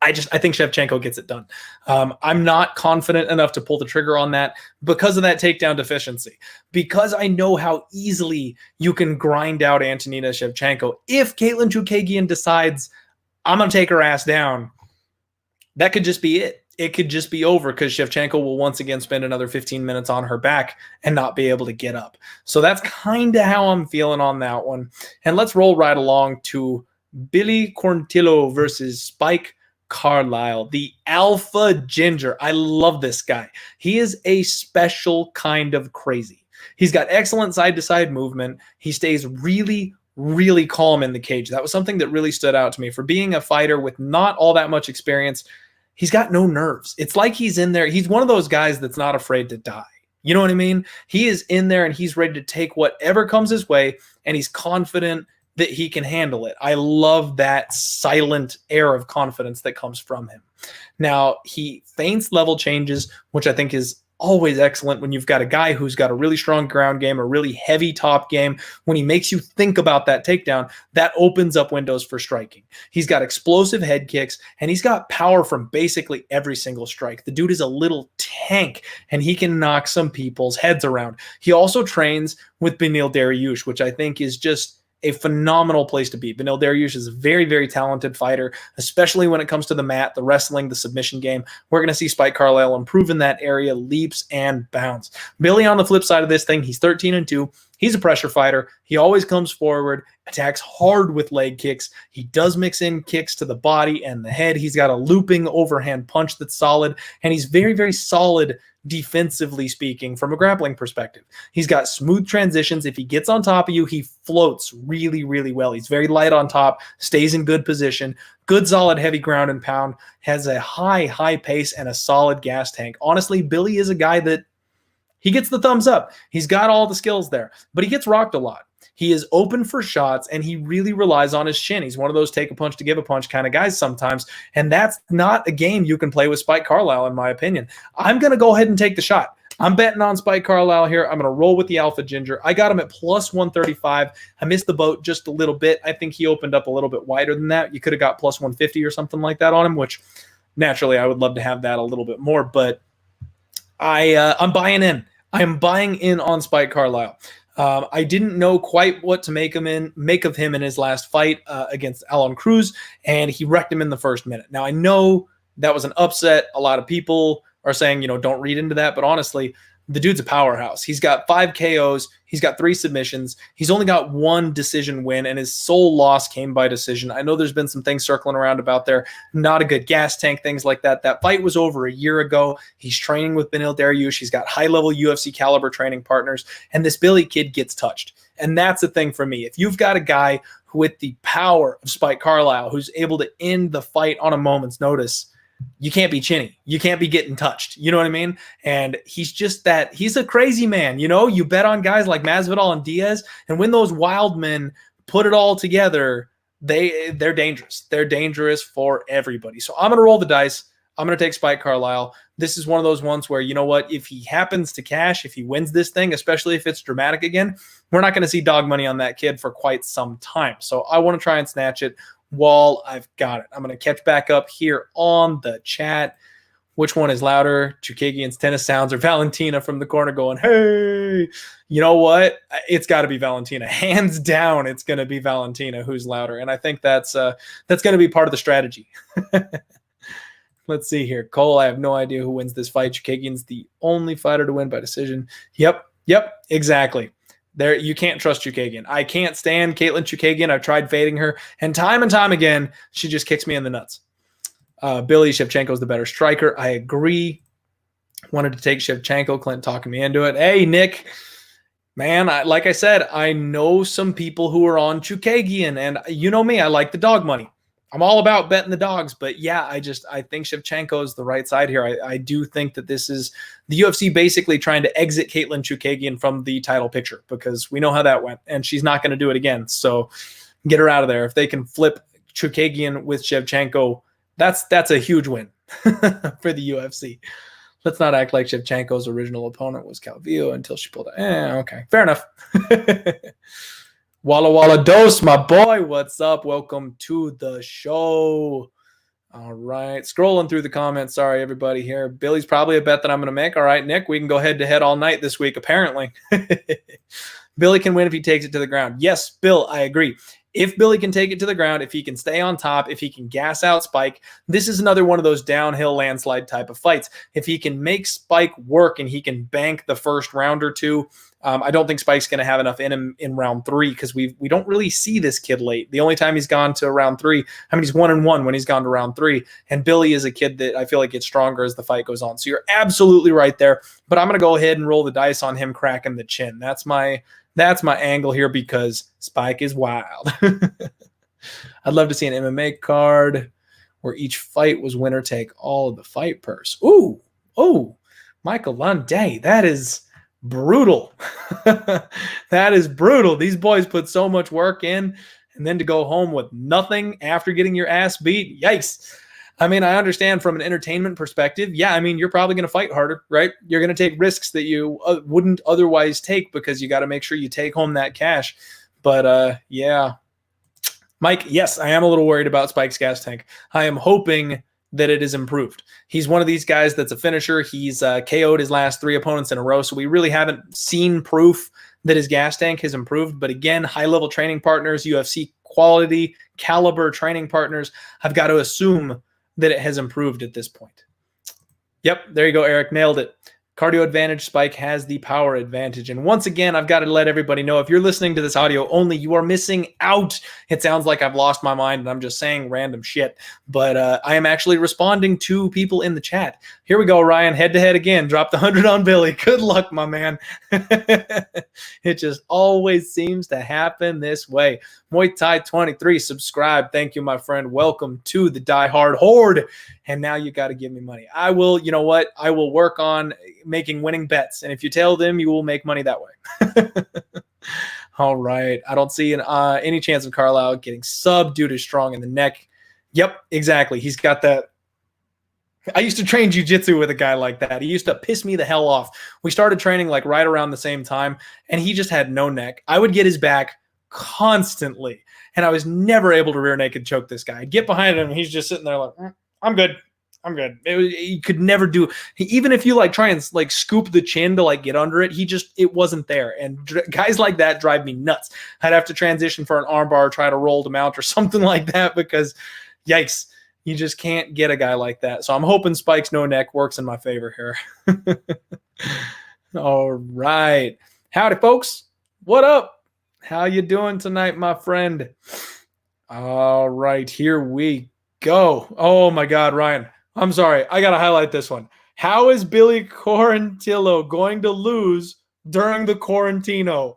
I think Shevchenko gets it done. I'm not confident enough to pull the trigger on that because of that takedown deficiency. Because I know how easily you can grind out Antonina Shevchenko. If Katlyn Chookagian decides, I'm going to take her ass down, that could just be it. It could just be over because Shevchenko will once again spend another 15 minutes on her back and not be able to get up. So that's kind of how I'm feeling on that one. And let's roll right along to Billy Quarantillo versus Spike Carlyle, the alpha ginger. I love this guy. He is a special kind of crazy. He's got excellent side-to-side movement. He stays really, really calm in the cage. That was something that really stood out to me. For being a fighter with not all that much experience, he's got no nerves. It's like he's in there. He's one of those guys that's not afraid to die. You know what I mean? He is in there and he's ready to take whatever comes his way, and he's confident that he can handle it. I love that silent air of confidence that comes from him. Now, he feints level changes, which I think is always excellent when you've got a guy who's got a really strong ground game, a really heavy top game. When he makes you think about that takedown, that opens up windows for striking. He's got explosive head kicks, and he's got power from basically every single strike. The dude is a little tank, and he can knock some people's heads around. He also trains with Beneil Dariush, which I think is just a phenomenal place to be. Beneil Dariush is a very, very talented fighter, especially when it comes to the mat, the wrestling, the submission game. We're going to see Spike Carlyle improve in that area, leaps and bounds. Billy on the flip side of this thing, he's 13-2. He's a pressure fighter. He always comes forward, attacks hard with leg kicks. He does mix in kicks to the body and the head. He's got a looping overhand punch that's solid, and he's very, very solid defensively speaking from a grappling perspective. He's got smooth transitions. If he gets on top of you, he floats really, really well. He's very light on top, stays in good position, good solid heavy ground and pound, has a high pace and a solid gas tank. Honestly, Billy is a guy that he gets the thumbs up. He's got all the skills there, but he gets rocked a lot. He is open for shots, and he really relies on his chin. He's one of those take a punch to give a punch kind of guys sometimes, and that's not a game you can play with Spike Carlyle, in my opinion. I'm going to go ahead and take the shot. I'm betting on Spike Carlyle here. I'm going to roll with the Alpha Ginger. I got him at plus 135. I missed the boat just a little bit. I think he opened up a little bit wider than that. You could have got plus 150 or something like that on him, which naturally I would love to have that a little bit more, but I'm buying in. I am buying in on Spike Carlyle. I didn't know quite what to make of him in his last fight against Alon Cruz, and he wrecked him in the first minute. Now, I know that was an upset. A lot of people are saying, don't read into that, but honestly, the dude's a powerhouse. He's got 5 KOs. He's got 3 submissions. He's only got 1 decision win, and his sole loss came by decision. I know there's been some things circling around about there. Not a good gas tank, things like that. That fight was over a year ago. He's training with Beneil Dariush. He's got high-level UFC caliber training partners, and this Billy kid gets touched. And that's the thing for me. If you've got a guy who, with the power of Spike Carlyle, who's able to end the fight on a moment's notice, you can't be chinny. You can't be getting touched. You know what I mean? And he's just that. He's a crazy man. You bet on guys like Masvidal and Diaz, and when those wild men put it all together, they're dangerous. They're dangerous for everybody. So I'm going to roll the dice. I'm going to take Spike Carlyle. This is one of those ones where, if he happens to cash, if he wins this thing, especially if it's dramatic again, we're not going to see dog money on that kid for quite some time. So I want to try and snatch it while I've got it. I'm going to catch back up here on the chat. Which one is louder? Chookagian's tennis sounds or Valentina from the corner going, hey, you know what? It's got to be Valentina. Hands down, it's going to be Valentina who's louder. And I think that's going to be part of the strategy. Let's see here. Cole, I have no idea who wins this fight. Chookagian's the only fighter to win by decision. Yep, exactly. There, you can't trust Chookagian. I can't stand Katlyn Chookagian. I've tried fading her, and time again, she just kicks me in the nuts. Billy, Shevchenko's the better striker. I agree. Wanted to take Shevchenko. Clint talking me into it. Hey, Nick, man, like I said, I know some people who are on Chookagian, and you know me, I like the dog money. I'm all about betting the dogs, but yeah, I think Shevchenko is the right side here. I do think that this is the UFC basically trying to exit Katlyn Chookagian from the title picture, because we know how that went, and she's not going to do it again. So get her out of there. If they can flip Chookagian with Shevchenko, that's a huge win for the UFC. Let's not act like Shevchenko's original opponent was Calvillo until she pulled it. Okay, fair enough. Walla Walla Dose, my boy. What's up? Welcome to the show. All right. Scrolling through the comments. Sorry, everybody here. Billy's probably a bet that I'm going to make. All right, Nick, we can go head-to-head all night this week, apparently. Billy can win if he takes it to the ground. Yes, Bill, I agree. If Billy can take it to the ground, if he can stay on top, if he can gas out Spike, this is another one of those downhill landslide type of fights. If he can make Spike work and he can bank the first round or two, I don't think Spike's going to have enough in him in round 3, because we don't really see this kid late. The only time he's gone to round 3, he's 1-1 when he's gone to round 3. And Billy is a kid that I feel like gets stronger as the fight goes on. So you're absolutely right there. But I'm going to go ahead and roll the dice on him cracking the chin. That's my angle here, because Spike is wild. I'd love to see an MMA card where each fight was winner take all of the fight purse. Ooh, Michael Lunday. That is brutal. That is brutal. These boys put so much work in, and then to go home with nothing after getting your ass beat. Yikes. I understand from an entertainment perspective. Yeah, you're probably going to fight harder, right? You're going to take risks that you wouldn't otherwise take, because you got to make sure you take home that cash. But yeah. Mike, yes, I am a little worried about Spike's gas tank. I am hoping that it is improved. He's one of these guys that's a finisher. He's KO'd his last 3 opponents in a row, so we really haven't seen proof that his gas tank has improved. But again, high-level training partners, UFC quality, caliber training partners, I've got to assume that it has improved at this point. Yep, there you go, Eric. Nailed it. Cardio advantage, Spike has the power advantage. And once again, I've got to let everybody know, if you're listening to this audio only, you are missing out. It sounds like I've lost my mind and I'm just saying random shit, but I am actually responding to people in the chat. Here we go, Ryan, head-to-head again. Dropped 100 on Billy. Good luck, my man. It just always seems to happen this way. Muay Thai 23, subscribe. Thank you, my friend. Welcome to the Die Hard Horde. And now you got to give me money. I will, you know what? I will work on making winning bets. And if you tell them, you will make money that way. All right. I don't see any chance of Carlyle getting subbed due to strong in the neck. Yep, exactly. He's got that. I used to train jiu-jitsu with a guy like that. He used to piss me the hell off. We started training like right around the same time, and he just had no neck. I would get his back constantly, and I was never able to rear naked choke this guy. I'd get behind him, and he's just sitting there like, I'm good. I'm good. He could never do, even if you like try and like scoop the chin to like get under it, it wasn't there. And guys like that drive me nuts. I'd have to transition for an armbar, try to roll to mount or something like that because yikes, you just can't get a guy like that. So I'm hoping Spike's no neck works in my favor here. All right. Howdy, folks. What up? How you doing tonight, my friend? All right, here we go. Oh my God, Ryan. I'm sorry. I got to highlight this one. How is Billy Quarantillo going to lose during the Quarantino?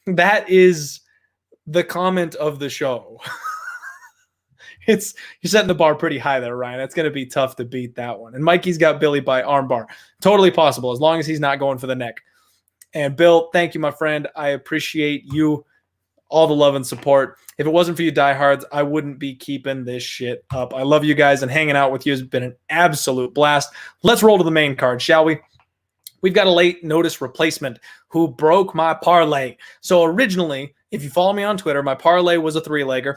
That is the comment of the show. You're setting the bar pretty high there, Ryan. It's going to be tough to beat that one. And Mikey's got Billy by armbar. Totally possible as long as he's not going for the neck. And Bill, thank you, my friend. I appreciate you. All the love and support. If it wasn't for you diehards, I wouldn't be keeping this shit up. I love you guys, and hanging out with you has been an absolute blast. Let's roll to the main card, shall we? We've got a late notice replacement who broke my parlay. So originally, if you follow me on Twitter, my parlay was a 3-legger,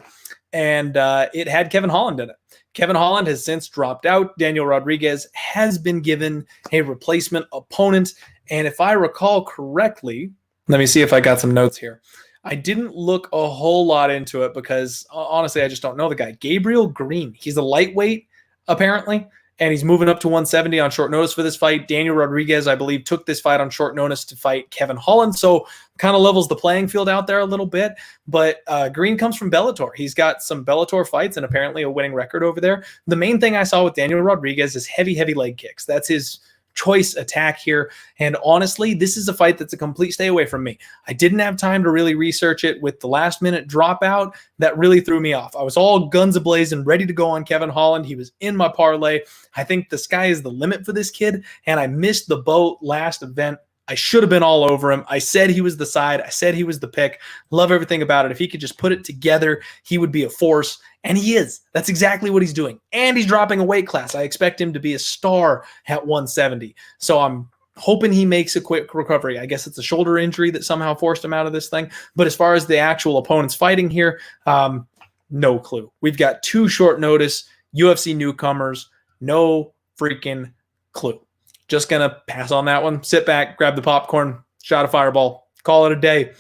and it had Kevin Holland in it. Kevin Holland has since dropped out. Daniel Rodriguez has been given a replacement opponent, and if I recall correctly, let me see if I got some notes here. I didn't look a whole lot into it because, honestly, I just don't know the guy. Gabriel Green. He's a lightweight, apparently, and he's moving up to 170 on short notice for this fight. Daniel Rodriguez, I believe, took this fight on short notice to fight Kevin Holland, so kind of levels the playing field out there a little bit. But Green comes from Bellator. He's got some Bellator fights and apparently a winning record over there. The main thing I saw with Daniel Rodriguez is heavy, heavy leg kicks. That's his choice attack here. And honestly, this is a fight that's a complete stay away from me. I didn't have time to really research it with the last minute dropout. That really threw me off. I was all guns ablaze and ready to go on Kevin Holland. He was in my parlay. I think the sky is the limit for this kid, and I missed the boat last event. I should have been all over him. I said he was the side. I said he was the pick. Love everything about it. If he could just put it together, he would be a force. And he is. That's exactly what he's doing. And he's dropping a weight class. I expect him to be a star at 170. So I'm hoping he makes a quick recovery. I guess it's a shoulder injury that somehow forced him out of this thing. But as far as the actual opponents fighting here, no clue. We've got 2 short notice UFC newcomers. No freaking clue. Just going to pass on that one. Sit back, grab the popcorn, shot a fireball, call it a day.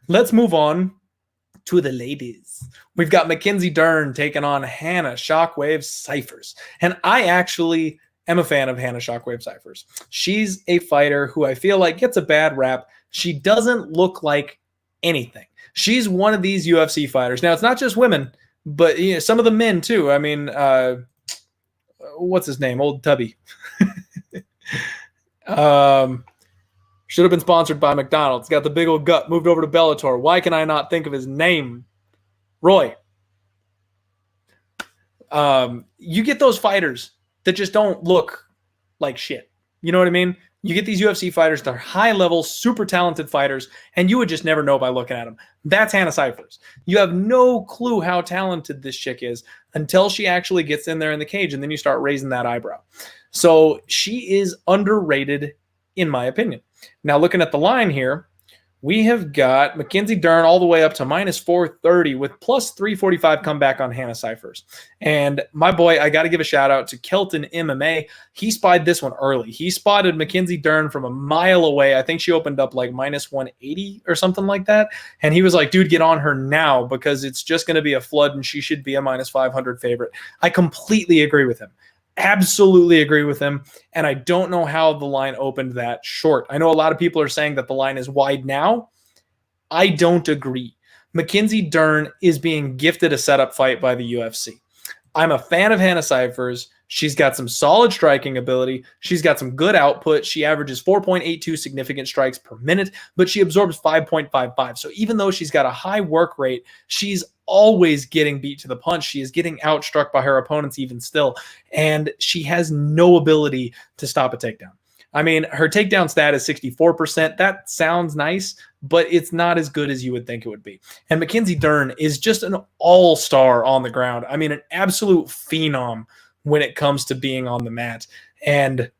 Let's move on to the ladies. We've got Mackenzie Dern taking on Hannah Shockwave Cifers. And I actually am a fan of Hannah Shockwave Cifers. She's a fighter who I feel like gets a bad rap. She doesn't look like anything. She's one of these UFC fighters. Now, it's not just women, but some of the men too. I mean, what's his name? Old Tubby. Should have been sponsored by McDonald's. Got the big old gut. Moved over to Bellator. Why can I not think of his name? Roy. You get those fighters that just don't look like shit. You know what I mean? You get these UFC fighters that are high-level, super talented fighters, and you would just never know by looking at them. That's Hannah Cifers. You have no clue how talented this chick is until she actually gets in there in the cage, and then you start raising that eyebrow. So she is underrated, in my opinion. Now, looking at the line here, we have got Mackenzie Dern all the way up to minus 430 with plus 345 comeback on Hannah Cifers. And my boy, I got to give a shout out to Kildson MMA. He spied this one early. He spotted Mackenzie Dern from a mile away. I think she opened up like minus 180 or something like that. And he was like, dude, get on her now because it's just going to be a flood and she should be a minus 500 favorite. I completely agree with him. Absolutely agree with him. And I don't know how the line opened that short. I know a lot of people are saying that the line is wide now. I don't agree. Mackenzie Dern is being gifted a setup fight by the UFC. I'm a fan of Hannah Cifers. She's got some solid striking ability. She's got some good output. She averages 4.82 significant strikes per minute, but she absorbs 5.55. So even though she's got a high work rate, she's always getting beat to the punch. She is getting outstruck by her opponents even still, and she has no ability to stop a takedown. I mean, her takedown stat is 64%. That sounds nice, but it's not as good as you would think it would be. And Mackenzie Dern is just an all-star on the ground. I mean, an absolute phenom when it comes to being on the mat. And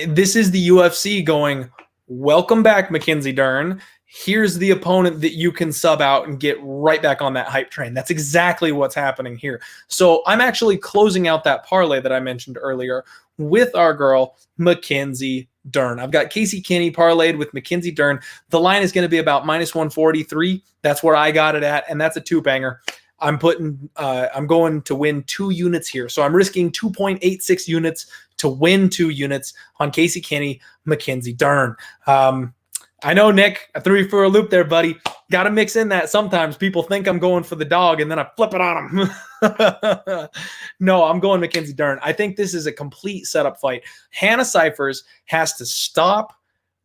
this is the UFC going, welcome back, Mackenzie Dern. here's the opponent that you can sub out and get right back on that hype train. That's exactly what's happening here. So I'm actually closing out that parlay that I mentioned earlier with our girl, Mackenzie Dern. I've got Casey Kenney parlayed with Mackenzie Dern. The line is going to be about -143. That's where I got it at, and that's a two-banger. I'm going to win 2 units here. So I'm risking 2.86 units to win 2 units on Casey Kenney, Mackenzie Dern. I know, Nick, I threw you for a loop there, buddy. Got to mix in that sometimes. People think I'm going for the dog, and then I flip it on them. No, I'm going Mackenzie Dern. I think this is a complete setup fight. Hannah Cifers has to stop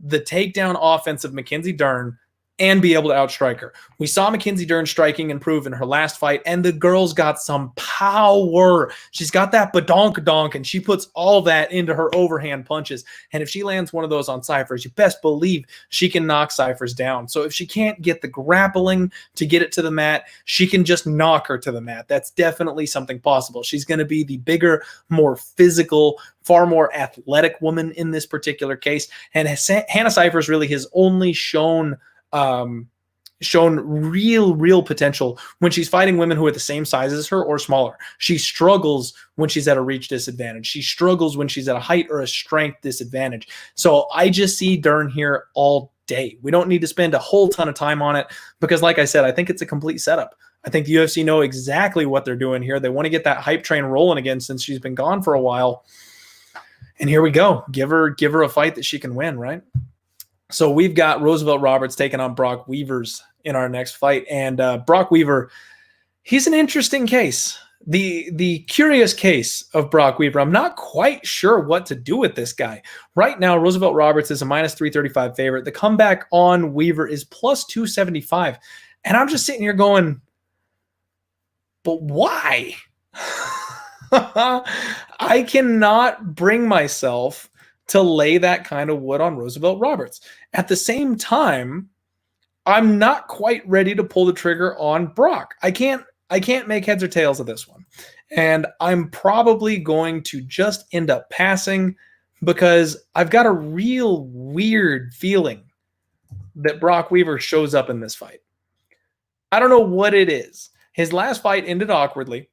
the takedown offense of Mackenzie Dern and be able to outstrike her. We saw Mackenzie Dern striking improve in her last fight, and the girl's got some power. She's got that badonk-donk, and she puts all that into her overhand punches. And if she lands one of those on Cifers, you best believe she can knock Cifers down. So if she can't get the grappling to get it to the mat, she can just knock her to the mat. That's definitely something possible. She's going to be the bigger, more physical, far more athletic woman in this particular case. And Hannah Cifers really has only shown real potential when she's fighting women who are the same size as her or smaller. She struggles when she's at a reach disadvantage. She struggles when she's at a height or a strength disadvantage. So I just see Dern here all day. We don't need to spend a whole ton of time on it because, like I said, I think it's a complete setup. I think the UFC know exactly what they're doing here. They want to get that hype train rolling again since she's been gone for a while. And here we go. Give her a fight that she can win, right? So we've got Roosevelt Roberts taking on Brok Weavers in our next fight. And Brok Weaver, he's an interesting case. The curious case of Brok Weaver. I'm not quite sure what to do with this guy. Right now, Roosevelt Roberts is a -335 favorite. The comeback on Weaver is +275. And I'm just sitting here going, but why? I cannot bring myself to lay that kind of wood on Roosevelt Roberts. At the same time, I'm not quite ready to pull the trigger on Brok. I can't make heads or tails of this one. And I'm probably going to just end up passing because I've got a real weird feeling that Brok Weaver shows up in this fight. I don't know what it is. His last fight ended awkwardly.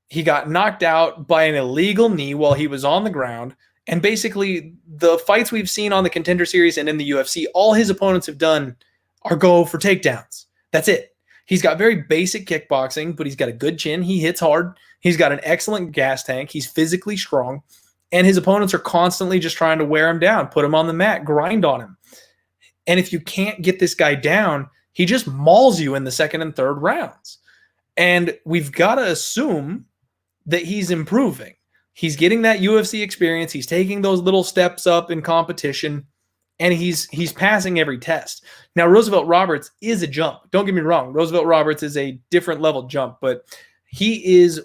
He got knocked out by an illegal knee while he was on the ground. And basically, the fights we've seen on the Contender Series and in the UFC, all his opponents have done are go for takedowns. That's it. He's got very basic kickboxing, but he's got a good chin. He hits hard. He's got an excellent gas tank. He's physically strong. And his opponents are constantly just trying to wear him down, put him on the mat, grind on him. And if you can't get this guy down, he just mauls you in the second and third rounds. And we've got to assume that he's improving. He's getting that UFC experience. He's taking those little steps up in competition, and he's passing every test. Now, Roosevelt Roberts is a jump. Don't get me wrong. Roosevelt Roberts is a different level jump, but he is he's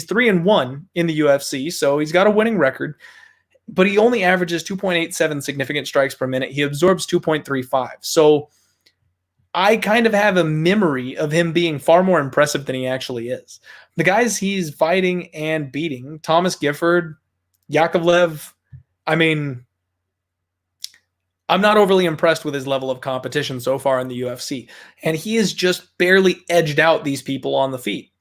3-1 in the UFC, so he's got a winning record, but he only averages 2.87 significant strikes per minute. He absorbs 2.35. So I kind of have a memory of him being far more impressive than he actually is. The guys he's fighting and beating, Thomas Gifford, Yakovlev, I mean, I'm not overly impressed with his level of competition so far in the UFC. And he has just barely edged out these people on the feet.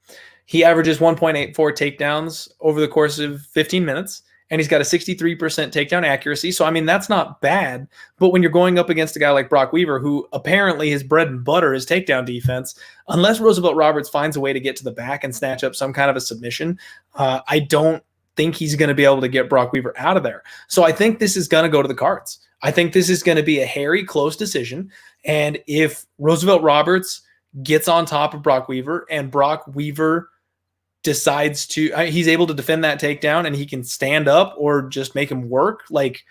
He averages 1.84 takedowns over the course of 15 minutes. And he's got a 63% takedown accuracy. So, I mean, that's not bad. But when you're going up against a guy like Brok Weaver, who apparently his bread and butter is takedown defense, unless Roosevelt Roberts finds a way to get to the back and snatch up some kind of a submission, I don't think he's going to be able to get Brok Weaver out of there. So I think this is going to go to the cards. I think this is going to be a hairy, close decision. And if Roosevelt Roberts gets on top of Brok Weaver and Brok Weaver decides to, he's able to defend that takedown and he can stand up or just make him work, like,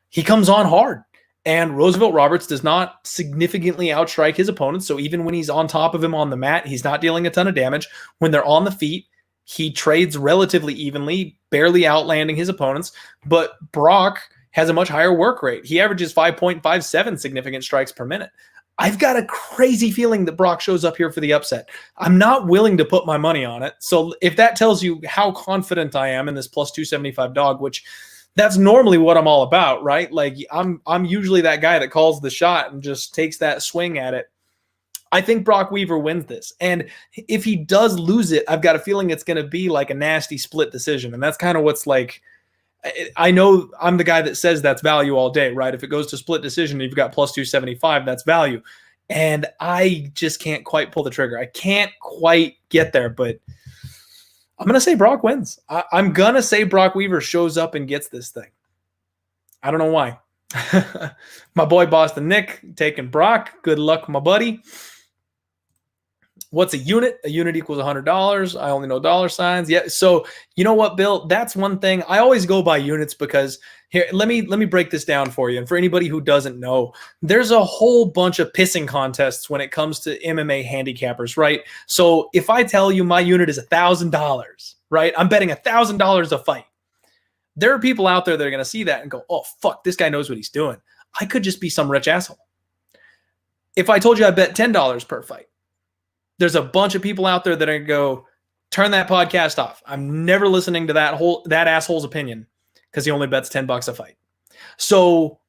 he comes on hard. And Roosevelt Roberts does not significantly outstrike his opponents. So even when he's on top of him on the mat, he's not dealing a ton of damage. When they're on the feet, he trades relatively evenly, barely outlanding his opponents. But Brok has a much higher work rate. He averages 5.57 significant strikes per minute. I've got a crazy feeling that Brok shows up here for the upset. I'm not willing to put my money on it. So if that tells you how confident I am in this plus 275 dog, which That's normally what I'm all about, right? Like I'm usually that guy that calls the shot and just takes that swing at it. I think Brok Weaver wins this. And if he does lose it, I've got a feeling it's going to be like a nasty split decision. And that's kind of what's like, I know I'm the guy that says that's value all day, right? If it goes to split decision, you've got plus 275, that's value. And I just can't quite pull the trigger. I can't quite get there, but I'm going to say Brok wins. I'm going to say Brok Weaver shows up and gets this thing. I don't know why. My boy Boston Nick taking Brok. Good luck, my buddy. What's a unit? A unit equals $100. I only know dollar signs. Yeah. So you know what, Bill? That's one thing. I always go by units because here, let me break this down for you. And for anybody who doesn't know, there's a whole bunch of pissing contests when it comes to MMA handicappers, right? So if I tell you my unit is $1,000, right? I'm betting $1,000 a fight. There are people out there that are going to see that and go, oh, fuck, this guy knows what he's doing. I could just be some rich asshole. If I told you I bet $10 per fight, there's a bunch of people out there that are going to go, turn that podcast off. I'm never listening to that asshole's opinion because he only bets $10 a fight. So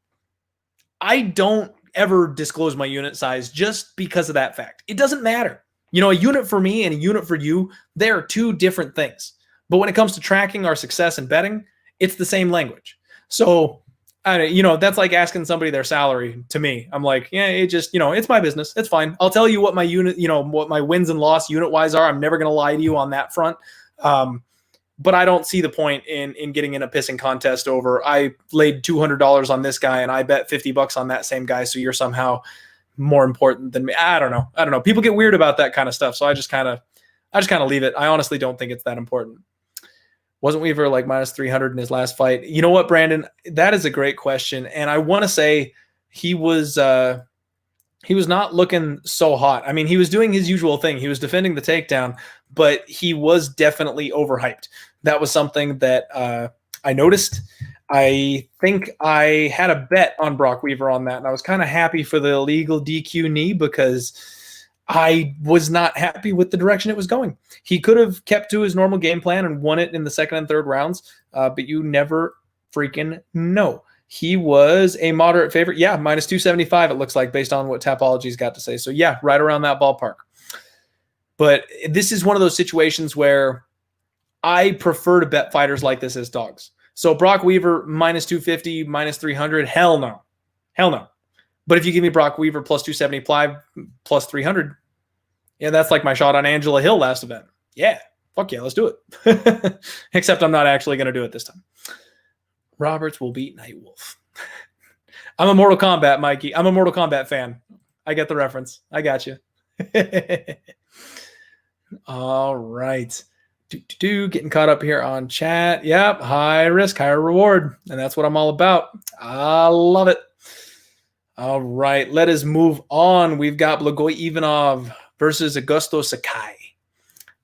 I don't ever disclose my unit size just because of that fact. It doesn't matter. You know, a unit for me and a unit for you, they are two different things. But when it comes to tracking our success in betting, it's the same language. So, that's like asking somebody their salary to me. I'm like, yeah, it just, it's my business. It's fine. I'll tell you what my unit, what my wins and loss unit wise are. I'm never going to lie to you on that front. But I don't see the point in getting in a pissing contest over, I laid $200 on this guy and I bet $50 on that same guy. So you're somehow more important than me. I don't know. People get weird about that kind of stuff. So I just kind of leave it. I honestly don't think it's that important. Wasn't Weaver like minus 300 in his last fight? You know what, Brandon? That is a great question. And I want to say he was not looking so hot. I mean, he was doing his usual thing. He was defending the takedown, but he was definitely overhyped. That was something that I noticed. I think I had a bet on Brok Weaver on that, and I was kind of happy for the illegal DQ knee because I was not happy with the direction it was going. He could have kept to his normal game plan and won it in the second and third rounds, but you never freaking know. He was a moderate favorite. Yeah, minus 275 it looks like based on what Tapology's got to say. So yeah, right around that ballpark. But this is one of those situations where I prefer to bet fighters like this as dogs. So Brok Weaver minus 250, minus 300, hell no. Hell no. But if you give me Brok Weaver plus 275, plus 300, yeah, that's like my shot on Angela Hill last event. Yeah, fuck yeah, let's do it. Except I'm not actually going to do it this time. Roberts will beat Nightwolf. I'm a Mortal Kombat, Mikey. I'm a Mortal Kombat fan. I get the reference. I got you. All right. Getting caught up here on chat. Yep, high risk, higher reward. And that's what I'm all about. I love it. All right, let us move on. We've got Blagoy Ivanov versus Augusto Sakai.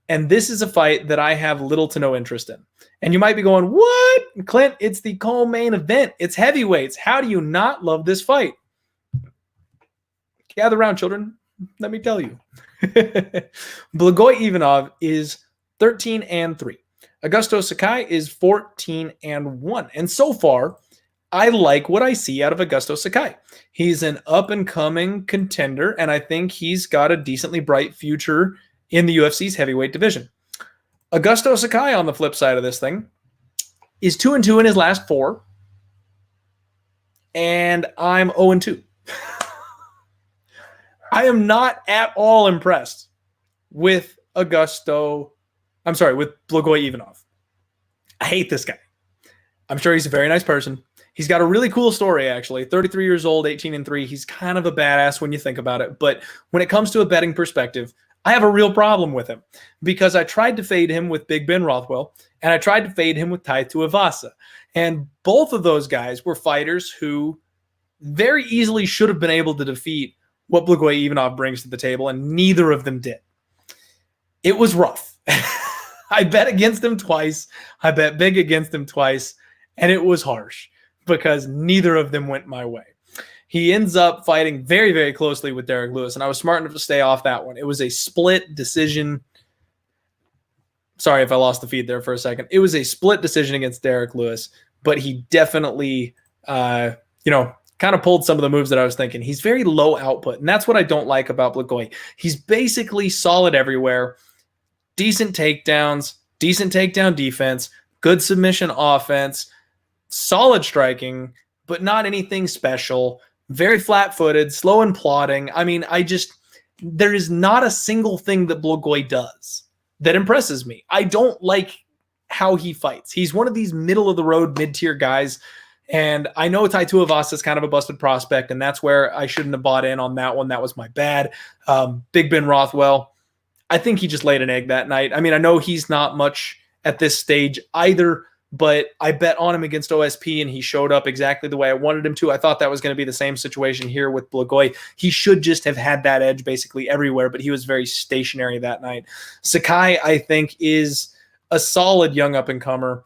And this is a fight that I have little to no interest in. And you might be going, what? Clint, it's the co-main event. It's heavyweights. How do you not love this fight? Gather around, children. Let me tell you. Blagoy Ivanov is 13-3. Augusto Sakai is 14-1. And so far, I like what I see out of Augusto Sakai. He's an up-and-coming contender, and I think he's got a decently bright future in the UFC's heavyweight division. Augusto Sakai, on the flip side of this thing, is 2-2 in his last 4, and I'm 0-2. I am not at all impressed with Blagoy Ivanov. I hate this guy. I'm sure he's a very nice person. He's got a really cool story, actually. 33 years old, 18-3. He's kind of a badass when you think about it. But when it comes to a betting perspective, I have a real problem with him because I tried to fade him with Big Ben Rothwell, and I tried to fade him with Tai Tuivasa. And both of those guys were fighters who very easily should have been able to defeat what Blagoy Ivanov brings to the table, and neither of them did. It was rough. I bet against him twice. I bet big against him twice, and it was harsh because neither of them went my way. He ends up fighting very, very closely with Derek Lewis, and I was smart enough to stay off that one. It was a split decision. Sorry if I lost the feed there for a second. It was a split decision against Derek Lewis, but he definitely, kind of pulled some of the moves that I was thinking. He's very low output, and that's what I don't like about Blagoy. He's basically solid everywhere, decent takedowns, decent takedown defense, good submission offense, solid striking, but not anything special, very flat-footed, slow and plodding. I mean, there is not a single thing that Blagoy does that impresses me. I don't like how he fights. He's one of these middle-of-the-road, mid-tier guys, and I know Tai Tuivasa is kind of a busted prospect, and that's where I shouldn't have bought in on that one. That was my bad. Big Ben Rothwell, I think he just laid an egg that night. I mean, I know he's not much at this stage either, but I bet on him against OSP, and he showed up exactly the way I wanted him to. I thought that was going to be the same situation here with Blagoy. He should just have had that edge basically everywhere, but he was very stationary that night. Sakai, I think, is a solid young up-and-comer.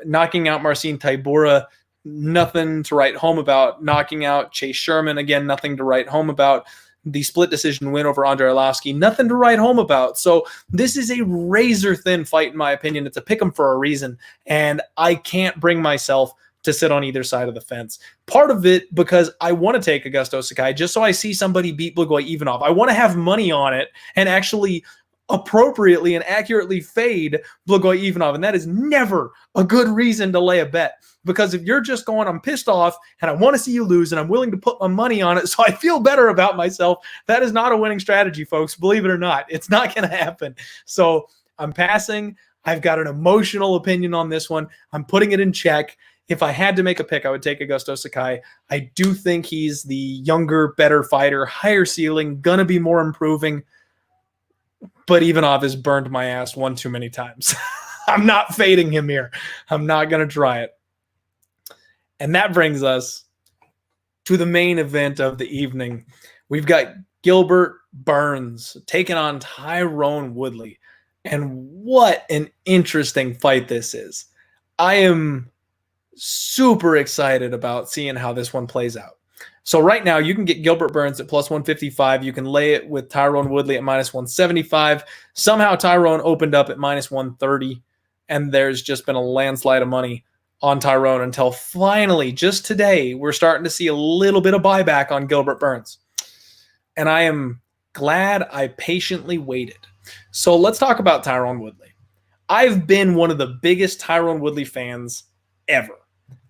Knocking out Marcin Tybura, nothing to write home about. Knocking out Chase Sherman, again, nothing to write home about. The split decision win over Andrei Arlovski, nothing to write home about. So this is a razor-thin fight, in my opinion. It's a pick 'em for a reason, and I can't bring myself to sit on either side of the fence. Part of it because I want to take Augusto Sakai just so I see somebody beat Blagoy Ivanov. I want to have money on it and actually appropriately and accurately fade Blagoy Ivanov, and that is never a good reason to lay a bet. Because if you're just going, I'm pissed off and I want to see you lose and I'm willing to put my money on it so I feel better about myself, that is not a winning strategy, folks. Believe it or not, it's not going to happen. So I'm passing. I've got an emotional opinion on this one. I'm putting it in check. If I had to make a pick, I would take Augusto Sakai. I do think he's the younger, better fighter, higher ceiling, going to be more improving. But Ivanov has burned my ass one too many times. I'm not fading him here. I'm not going to try it. And that brings us to the main event of the evening. We've got Gilbert Burns taking on Tyron Woodley. And what an interesting fight this is. I am super excited about seeing how this one plays out. So right now, you can get Gilbert Burns at plus 155. You can lay it with Tyron Woodley at minus 175. Somehow Tyron opened up at minus 130, and there's just been a landslide of money on Tyron until finally, just today, we're starting to see a little bit of buyback on Gilbert Burns. And I am glad I patiently waited. So let's talk about Tyron Woodley. I've been one of the biggest Tyron Woodley fans ever.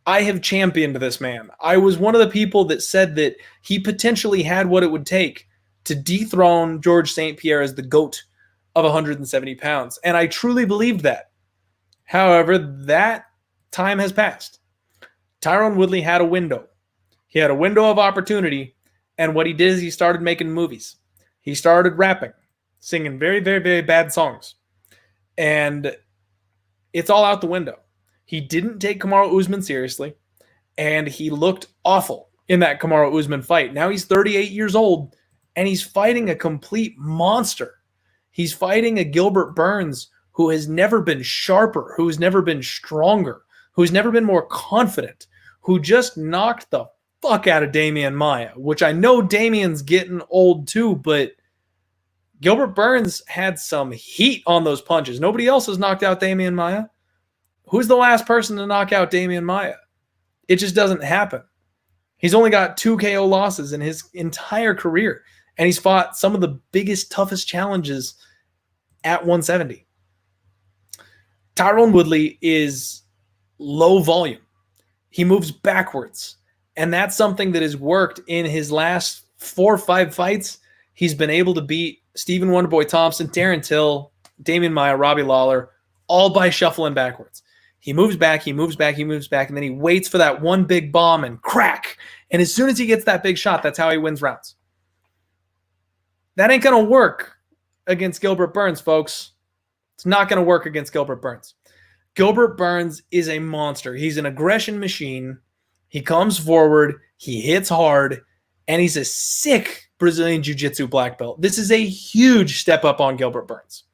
I have championed this man. I was one of the people that said that he potentially had what it would take to dethrone George St. Pierre as the GOAT of 170 pounds. And I truly believed that. However, that time has passed. Tyron Woodley had a window. He had a window of opportunity, and what he did is he started making movies. He started rapping, singing very, very, very bad songs. And it's all out the window. He didn't take Kamaru Usman seriously, and he looked awful in that Kamaru Usman fight. Now he's 38 years old, and he's fighting a complete monster. He's fighting a Gilbert Burns who has never been sharper, who's never been stronger, who's never been more confident, who just knocked the fuck out of Damian Maia, which I know Damian's getting old too, but Gilbert Burns had some heat on those punches. Nobody else has knocked out Damian Maia. Who's the last person to knock out Damian Maia? It just doesn't happen. He's only got 2 KO losses in his entire career, and he's fought some of the biggest, toughest challenges at 170. Tyron Woodley is low volume. He moves backwards, and that's something that has worked in his last 4 or 5 fights. He's been able to beat Stephen Wonderboy Thompson, Darren Till, Damian Maia, Robbie Lawler, all by shuffling backwards. He moves back, he moves back, he moves back, and then he waits for that one big bomb and crack. And as soon as he gets that big shot, that's how he wins rounds. That ain't going to work against Gilbert Burns, folks. It's not going to work against Gilbert Burns. Gilbert Burns is a monster. He's an aggression machine. He comes forward, he hits hard, and he's a sick Brazilian Jiu-Jitsu black belt. This is a huge step up on Gilbert Burns.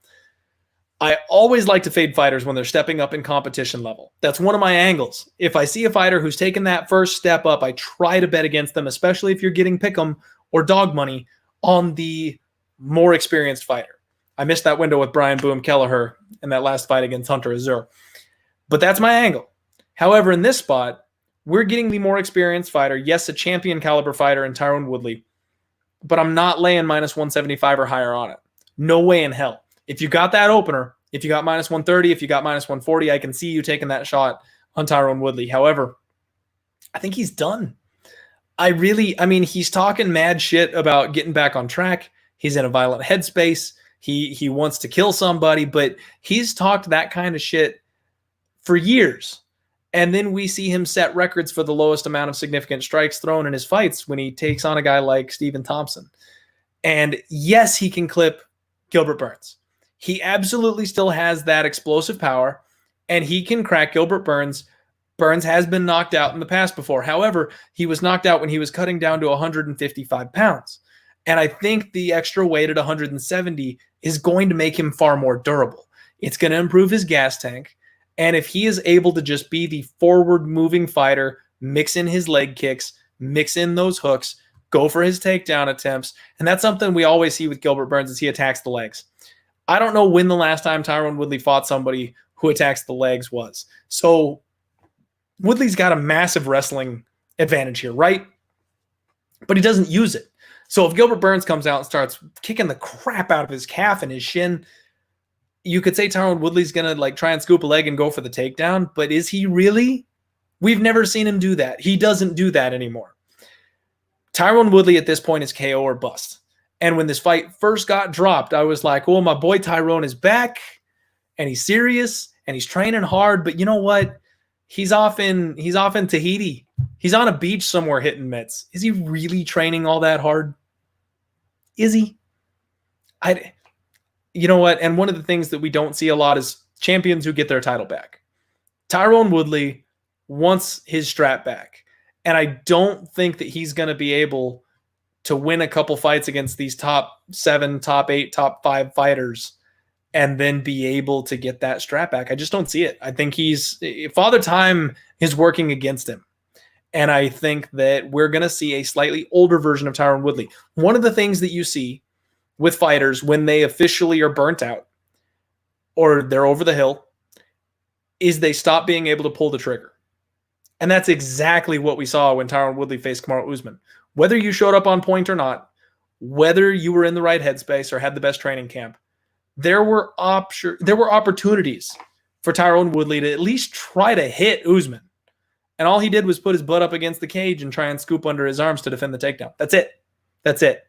I always like to fade fighters when they're stepping up in competition level. That's one of my angles. If I see a fighter who's taken that first step up, I try to bet against them, especially if you're getting pick'em or dog money on the more experienced fighter. I missed that window with Brian Boom Kelleher in that last fight against Hunter Azure. But that's my angle. However, in this spot, we're getting the more experienced fighter. Yes, a champion caliber fighter in Tyron Woodley, but I'm not laying minus 175 or higher on it. No way in hell. If you got that opener, if you got minus 130, if you got minus 140, I can see you taking that shot on Tyron Woodley. However, I think he's done. He's talking mad shit about getting back on track. He's in a violent headspace. He wants to kill somebody, but he's talked that kind of shit for years. And then we see him set records for the lowest amount of significant strikes thrown in his fights when he takes on a guy like Stephen Thompson. And yes, he can clip Gilbert Burns. He absolutely still has that explosive power, and he can crack Gilbert Burns. Burns has been knocked out in the past before. However, he was knocked out when he was cutting down to 155 pounds. And I think the extra weight at 170 is going to make him far more durable. It's going to improve his gas tank. And if he is able to just be the forward-moving fighter, mix in his leg kicks, mix in those hooks, go for his takedown attempts, and that's something we always see with Gilbert Burns is he attacks the legs. I don't know when the last time Tyron Woodley fought somebody who attacks the legs was. So Woodley's got a massive wrestling advantage here, right? But he doesn't use it. So if Gilbert Burns comes out and starts kicking the crap out of his calf and his shin, you could say Tyron Woodley's going to try and scoop a leg and go for the takedown, but is he really? We've never seen him do that. He doesn't do that anymore. Tyron Woodley at this point is KO or bust. And when this fight first got dropped, I was like, oh, my boy Tyron is back, and he's serious, and he's training hard, but you know what? He's off in Tahiti. He's on a beach somewhere hitting mitts. Is he really training all that hard? Is he? You know what? And one of the things that we don't see a lot is champions who get their title back. Tyron Woodley wants his strap back. And I don't think that he's going to be able to win a couple fights against these top 7, top 8, top 5 fighters and then be able to get that strap back. I just don't see it. I think Father Time is working against him. And I think that we're going to see a slightly older version of Tyron Woodley. One of the things that you see with fighters when they officially are burnt out or they're over the hill is they stop being able to pull the trigger. And that's exactly what we saw when Tyron Woodley faced Kamaru Usman. Whether you showed up on point or not, whether you were in the right headspace or had the best training camp, there were opportunities for Tyron Woodley to at least try to hit Usman. And all he did was put his butt up against the cage and try and scoop under his arms to defend the takedown. That's it.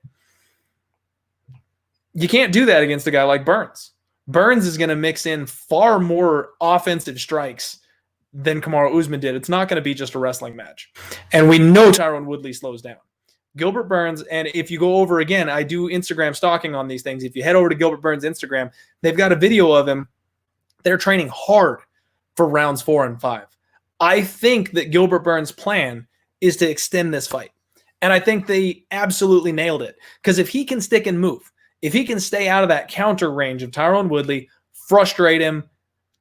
You can't do that against a guy like Burns. Burns is going to mix in far more offensive strikes than Kamaru Usman did. It's not going to be just a wrestling match. And we know Tyron Woodley slows down. Gilbert Burns, and if you go over again, I do Instagram stalking on these things. If you head over to Gilbert Burns' Instagram, they've got a video of him. They're training hard for rounds 4 and 5. I think that Gilbert Burns' plan is to extend this fight. And I think they absolutely nailed it. Because if he can stick and move, if he can stay out of that counter range of Tyron Woodley, frustrate him,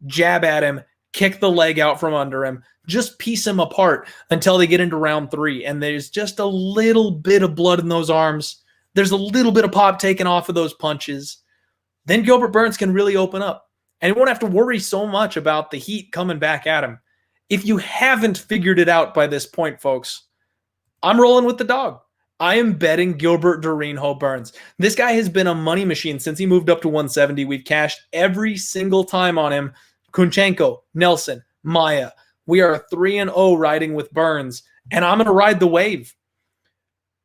jab at him, kick the leg out from under him, just piece him apart until they get into round 3. And there's just a little bit of blood in those arms. There's a little bit of pop taken off of those punches. Then Gilbert Burns can really open up. And he won't have to worry so much about the heat coming back at him. If you haven't figured it out by this point, folks, I'm rolling with the dog. I am betting Gilbert Durinho Burns. This guy has been a money machine since he moved up to 170. We've cashed every single time on him. Kunchenko, Nelson, Maya. We are 3-0 riding with Burns, and I'm going to ride the wave.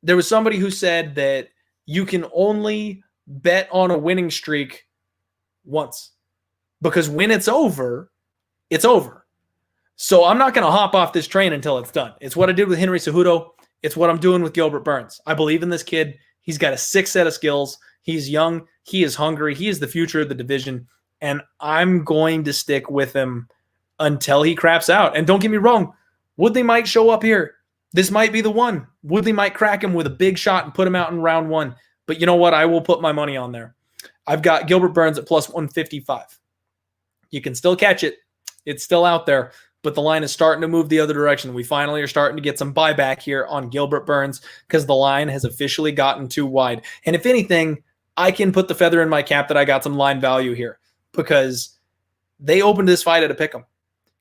There was somebody who said that you can only bet on a winning streak once, because when it's over, it's over. So I'm not going to hop off this train until it's done. It's what I did with Henry Cejudo. It's what I'm doing with Gilbert Burns. I believe in this kid. He's got a sick set of skills. He's young. He is hungry. He is the future of the division. And I'm going to stick with him until he craps out. And don't get me wrong, Woodley might show up here. This might be the one. Woodley might crack him with a big shot and put him out in round 1. But you know what? I will put my money on there. I've got Gilbert Burns at plus 155. You can still catch it. It's still out there. But the line is starting to move the other direction. We finally are starting to get some buyback here on Gilbert Burns because the line has officially gotten too wide. And if anything, I can put the feather in my cap that I got some line value here because they opened this fight at a pick'em.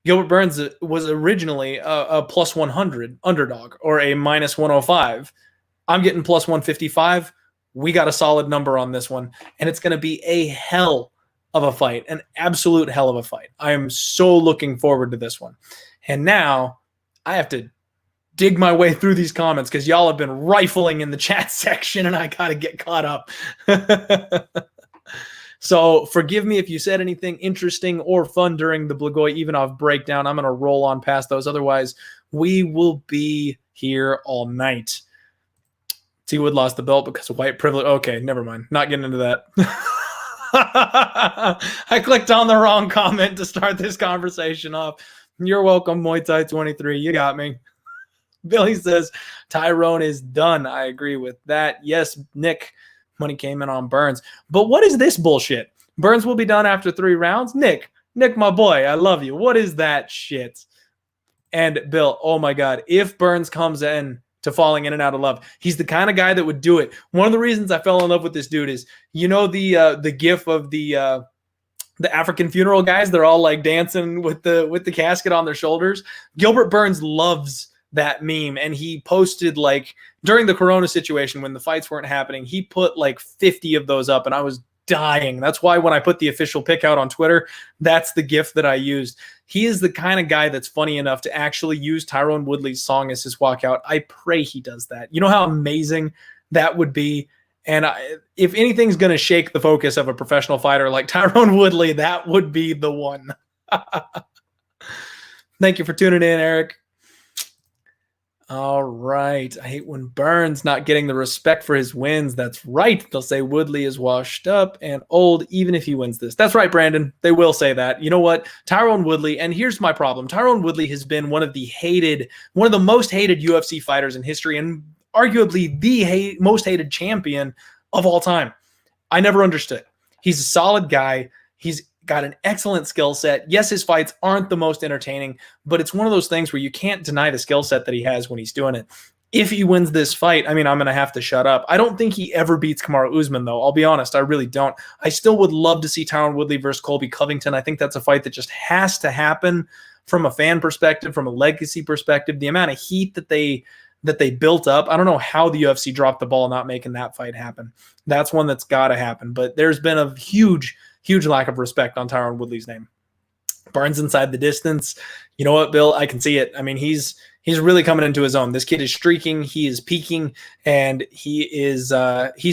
Gilbert Burns was originally a plus 100 underdog or a minus 105. I'm getting plus 155. We got a solid number on this one, and it's going to be a hell of a fight, an absolute hell of a fight. I am so looking forward to this one. And now I have to dig my way through these comments because y'all have been rifling in the chat section, and I got to get caught up. So forgive me if you said anything interesting or fun during the Blagoy Ivanov breakdown. I'm going to roll on past those. Otherwise, we will be here all night. T. Wood lost the belt because of white privilege. Okay, never mind. Not getting into that. I clicked on the wrong comment to start this conversation off. You're welcome, Muay Thai 23. You got me. Billy says, Tyron is done. I agree with that. Yes, Nick. Money came in on Burns. But what is this bullshit? Burns will be done after 3 rounds? Nick, my boy, I love you. What is that shit? And Bill, oh my God, if Burns comes in to falling in and out of love, he's the kind of guy that would do it. One of the reasons I fell in love with this dude is, you know, the gif of the African funeral guys, they're all like dancing with the casket on their shoulders. Gilbert Burns loves that meme, and he posted, like, during the Corona situation when the fights weren't happening, he put like 50 of those up, and I was dying. That's why when I put the official pick out on Twitter, that's the GIF that I used. He is the kind of guy that's funny enough to actually use Tyron Woodley's song as his walkout. I pray he does that. You know how amazing that would be? And if anything's going to shake the focus of a professional fighter like Tyron Woodley, that would be the one. Thank you for tuning in, Eric. All right. I hate when Burns not getting the respect for his wins. That's right. They'll say Woodley is washed up and old even if he wins this. That's right, Brandon. They will say that. You know what? Tyron Woodley, and here's my problem. Tyron Woodley has been one of the most hated UFC fighters in history, and arguably the most hated champion of all time. I never understood. He's a solid guy. He's got an excellent skill set. Yes, his fights aren't the most entertaining, but it's one of those things where you can't deny the skill set that he has when he's doing it. If he wins this fight, I mean, I'm going to have to shut up. I don't think he ever beats Kamaru Usman, though. I'll be honest. I really don't. I still would love to see Tyron Woodley versus Colby Covington. I think that's a fight that just has to happen from a fan perspective, from a legacy perspective. The amount of heat that they built up, I don't know how the UFC dropped the ball not making that fight happen. That's one that's got to happen. But there's been a huge lack of respect on Tyron Woodley's name. Burns inside the distance. You know what, Bill? I can see it. I mean, he's really coming into his own. This kid is streaking. He is peaking, and he's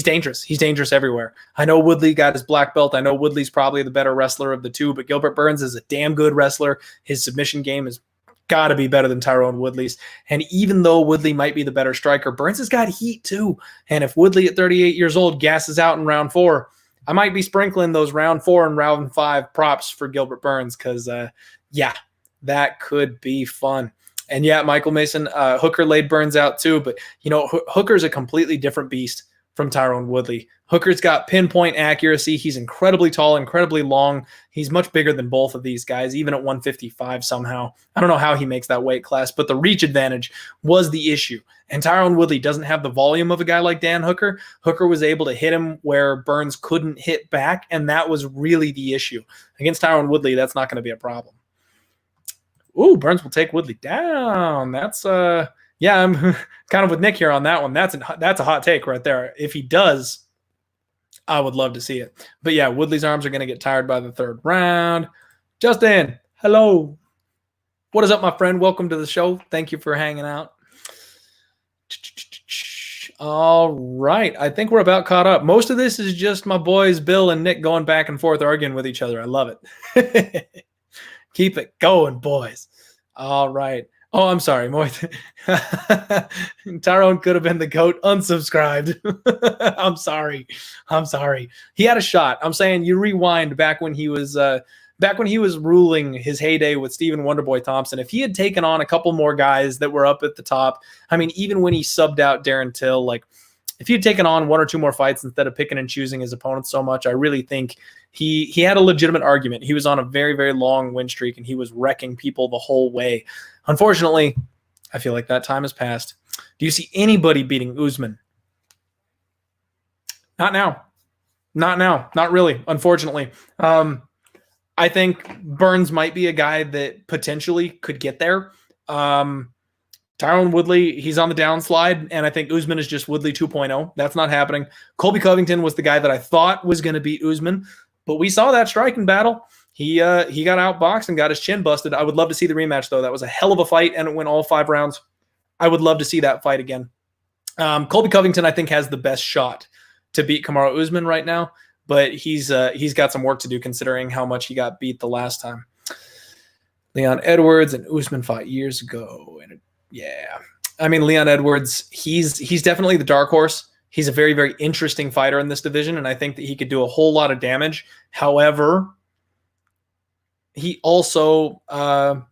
dangerous. He's dangerous everywhere. I know Woodley got his black belt. I know Woodley's probably the better wrestler of the two, but Gilbert Burns is a damn good wrestler. His submission game is got to be better than Tyron Woodley's. And even though Woodley might be the better striker, Burns has got heat too. And if Woodley at 38 years old gasses out in round 4, I might be sprinkling those round 4 and round 5 props for Gilbert Burns because, yeah, that could be fun. And, yeah, Michael Mason, Hooker laid Burns out too. But, you know, Hooker's a completely different beast from Tyron Woodley. Hooker's got pinpoint accuracy. He's incredibly tall, incredibly long. He's much bigger than both of these guys, even at 155 somehow. I don't know how he makes that weight class, but the reach advantage was the issue. And Tyron Woodley doesn't have the volume of a guy like Dan Hooker. Hooker was able to hit him where Burns couldn't hit back, and that was really the issue. Against Tyron Woodley, that's not going to be a problem. Ooh, Burns will take Woodley down. That's yeah, I'm kind of with Nick here on that one. That's a hot take right there. If he does, I would love to see it. But yeah, Woodley's arms are going to get tired by the 3rd round. Justin, hello. What is up, my friend? Welcome to the show. Thank you for hanging out. All right. I think we're about caught up. Most of this is just my boys, Bill and Nick, going back and forth, arguing with each other. I love it. Keep it going, boys. All right. Oh, I'm sorry. Tyron could have been the GOAT. Unsubscribed. I'm sorry. He had a shot. I'm saying you rewind back when he was ruling his heyday with Stephen Wonderboy Thompson. If he had taken on a couple more guys that were up at the top, I mean, even when he subbed out Darren Till, like if he had taken on 1 or 2 more fights instead of picking and choosing his opponents so much, I really think he had a legitimate argument. He was on a very, very long win streak, and he was wrecking people the whole way. Unfortunately, I feel like that time has passed. Do you see anybody beating Usman? Not now. Not really, unfortunately. I think Burns might be a guy that potentially could get there. Tyron Woodley, he's on the downslide, and I think Usman is just Woodley 2.0. That's not happening. Colby Covington was the guy that I thought was going to beat Usman, but we saw that striking battle. He got outboxed and got his chin busted. I would love to see the rematch, though. That was a hell of a fight, and it went all 5 rounds. I would love to see that fight again. Colby Covington, I think, has the best shot to beat Kamaru Usman right now, but he's got some work to do considering how much he got beat the last time. Leon Edwards and Usman fought years ago, and yeah, I mean, Leon Edwards, he's definitely the dark horse. He's a very, very interesting fighter in this division, and I think that he could do a whole lot of damage. However, he also, I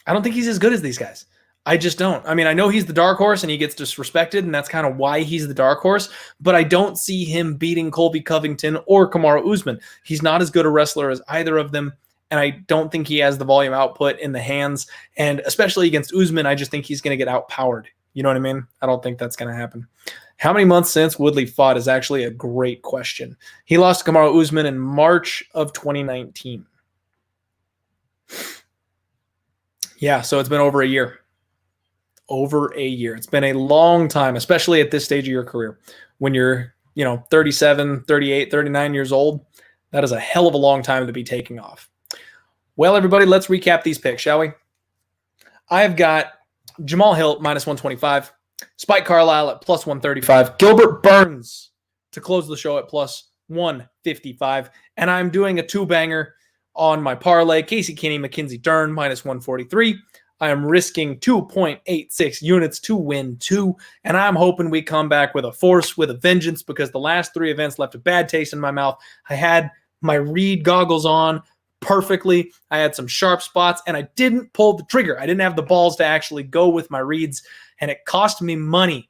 don't think he's as good as these guys. I just don't. I mean, I know he's the dark horse and he gets disrespected, and that's kind of why he's the dark horse, but I don't see him beating Colby Covington or Kamaru Usman. He's not as good a wrestler as either of them, and I don't think he has the volume output in the hands, and especially against Usman, I just think he's going to get outpowered. You know what I mean? I don't think that's going to happen. How many months since Woodley fought is actually a great question. He lost to Kamaru Usman in March of 2019. Yeah, so it's been over a year. Over a year. It's been a long time, especially at this stage of your career. When you're, 37, 38, 39 years old, that is a hell of a long time to be taking off. Well, everybody, let's recap these picks, shall we? I've got Jamahal Hill minus 125, Spike Carlyle at plus 135, Gilbert Burns to close the show at plus 155, and I'm doing a 2-banger on my parlay, Casey Kenney, Mackenzie Dern minus 143. I am risking 2.86 units to win 2, and I'm hoping we come back with a force, with a vengeance, because the last 3 events left a bad taste in my mouth. I had my Reed goggles on perfectly. I had some sharp spots, and I didn't pull the trigger. I didn't have the balls to actually go with my reads, and it cost me money.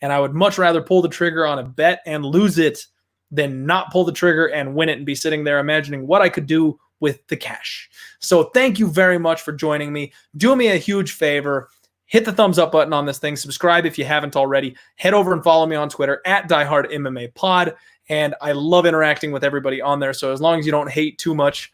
And I would much rather pull the trigger on a bet and lose it than not pull the trigger and win it and be sitting there imagining what I could do with the cash. So thank you very much for joining me. Do me a huge favor. Hit the thumbs up button on this thing. Subscribe if you haven't already. Head over and follow me on Twitter at DieHardMMAPod. And I love interacting with everybody on there. So as long as you don't hate too much,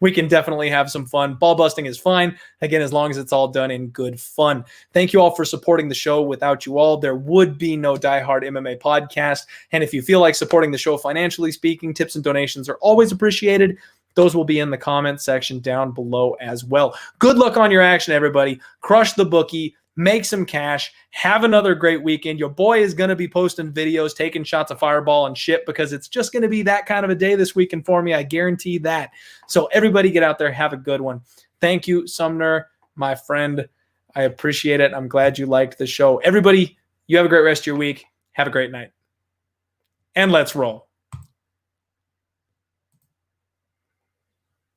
we can definitely have some fun. Ball busting is fine. Again, as long as it's all done in good fun. Thank you all for supporting the show. Without you all, there would be no Die Hard MMA podcast. And if you feel like supporting the show financially speaking, tips and donations are always appreciated. Those will be in the comment section down below as well. Good luck on your action, everybody. Crush the bookie. Make some cash. Have another great weekend. Your boy is going to be posting videos, taking shots of Fireball and shit, because it's just going to be that kind of a day this weekend for me. I guarantee that. So everybody get out there. Have a good one. Thank you, Sumner, my friend. I appreciate it. I'm glad you liked the show. Everybody, you have a great rest of your week. Have a great night. And let's roll.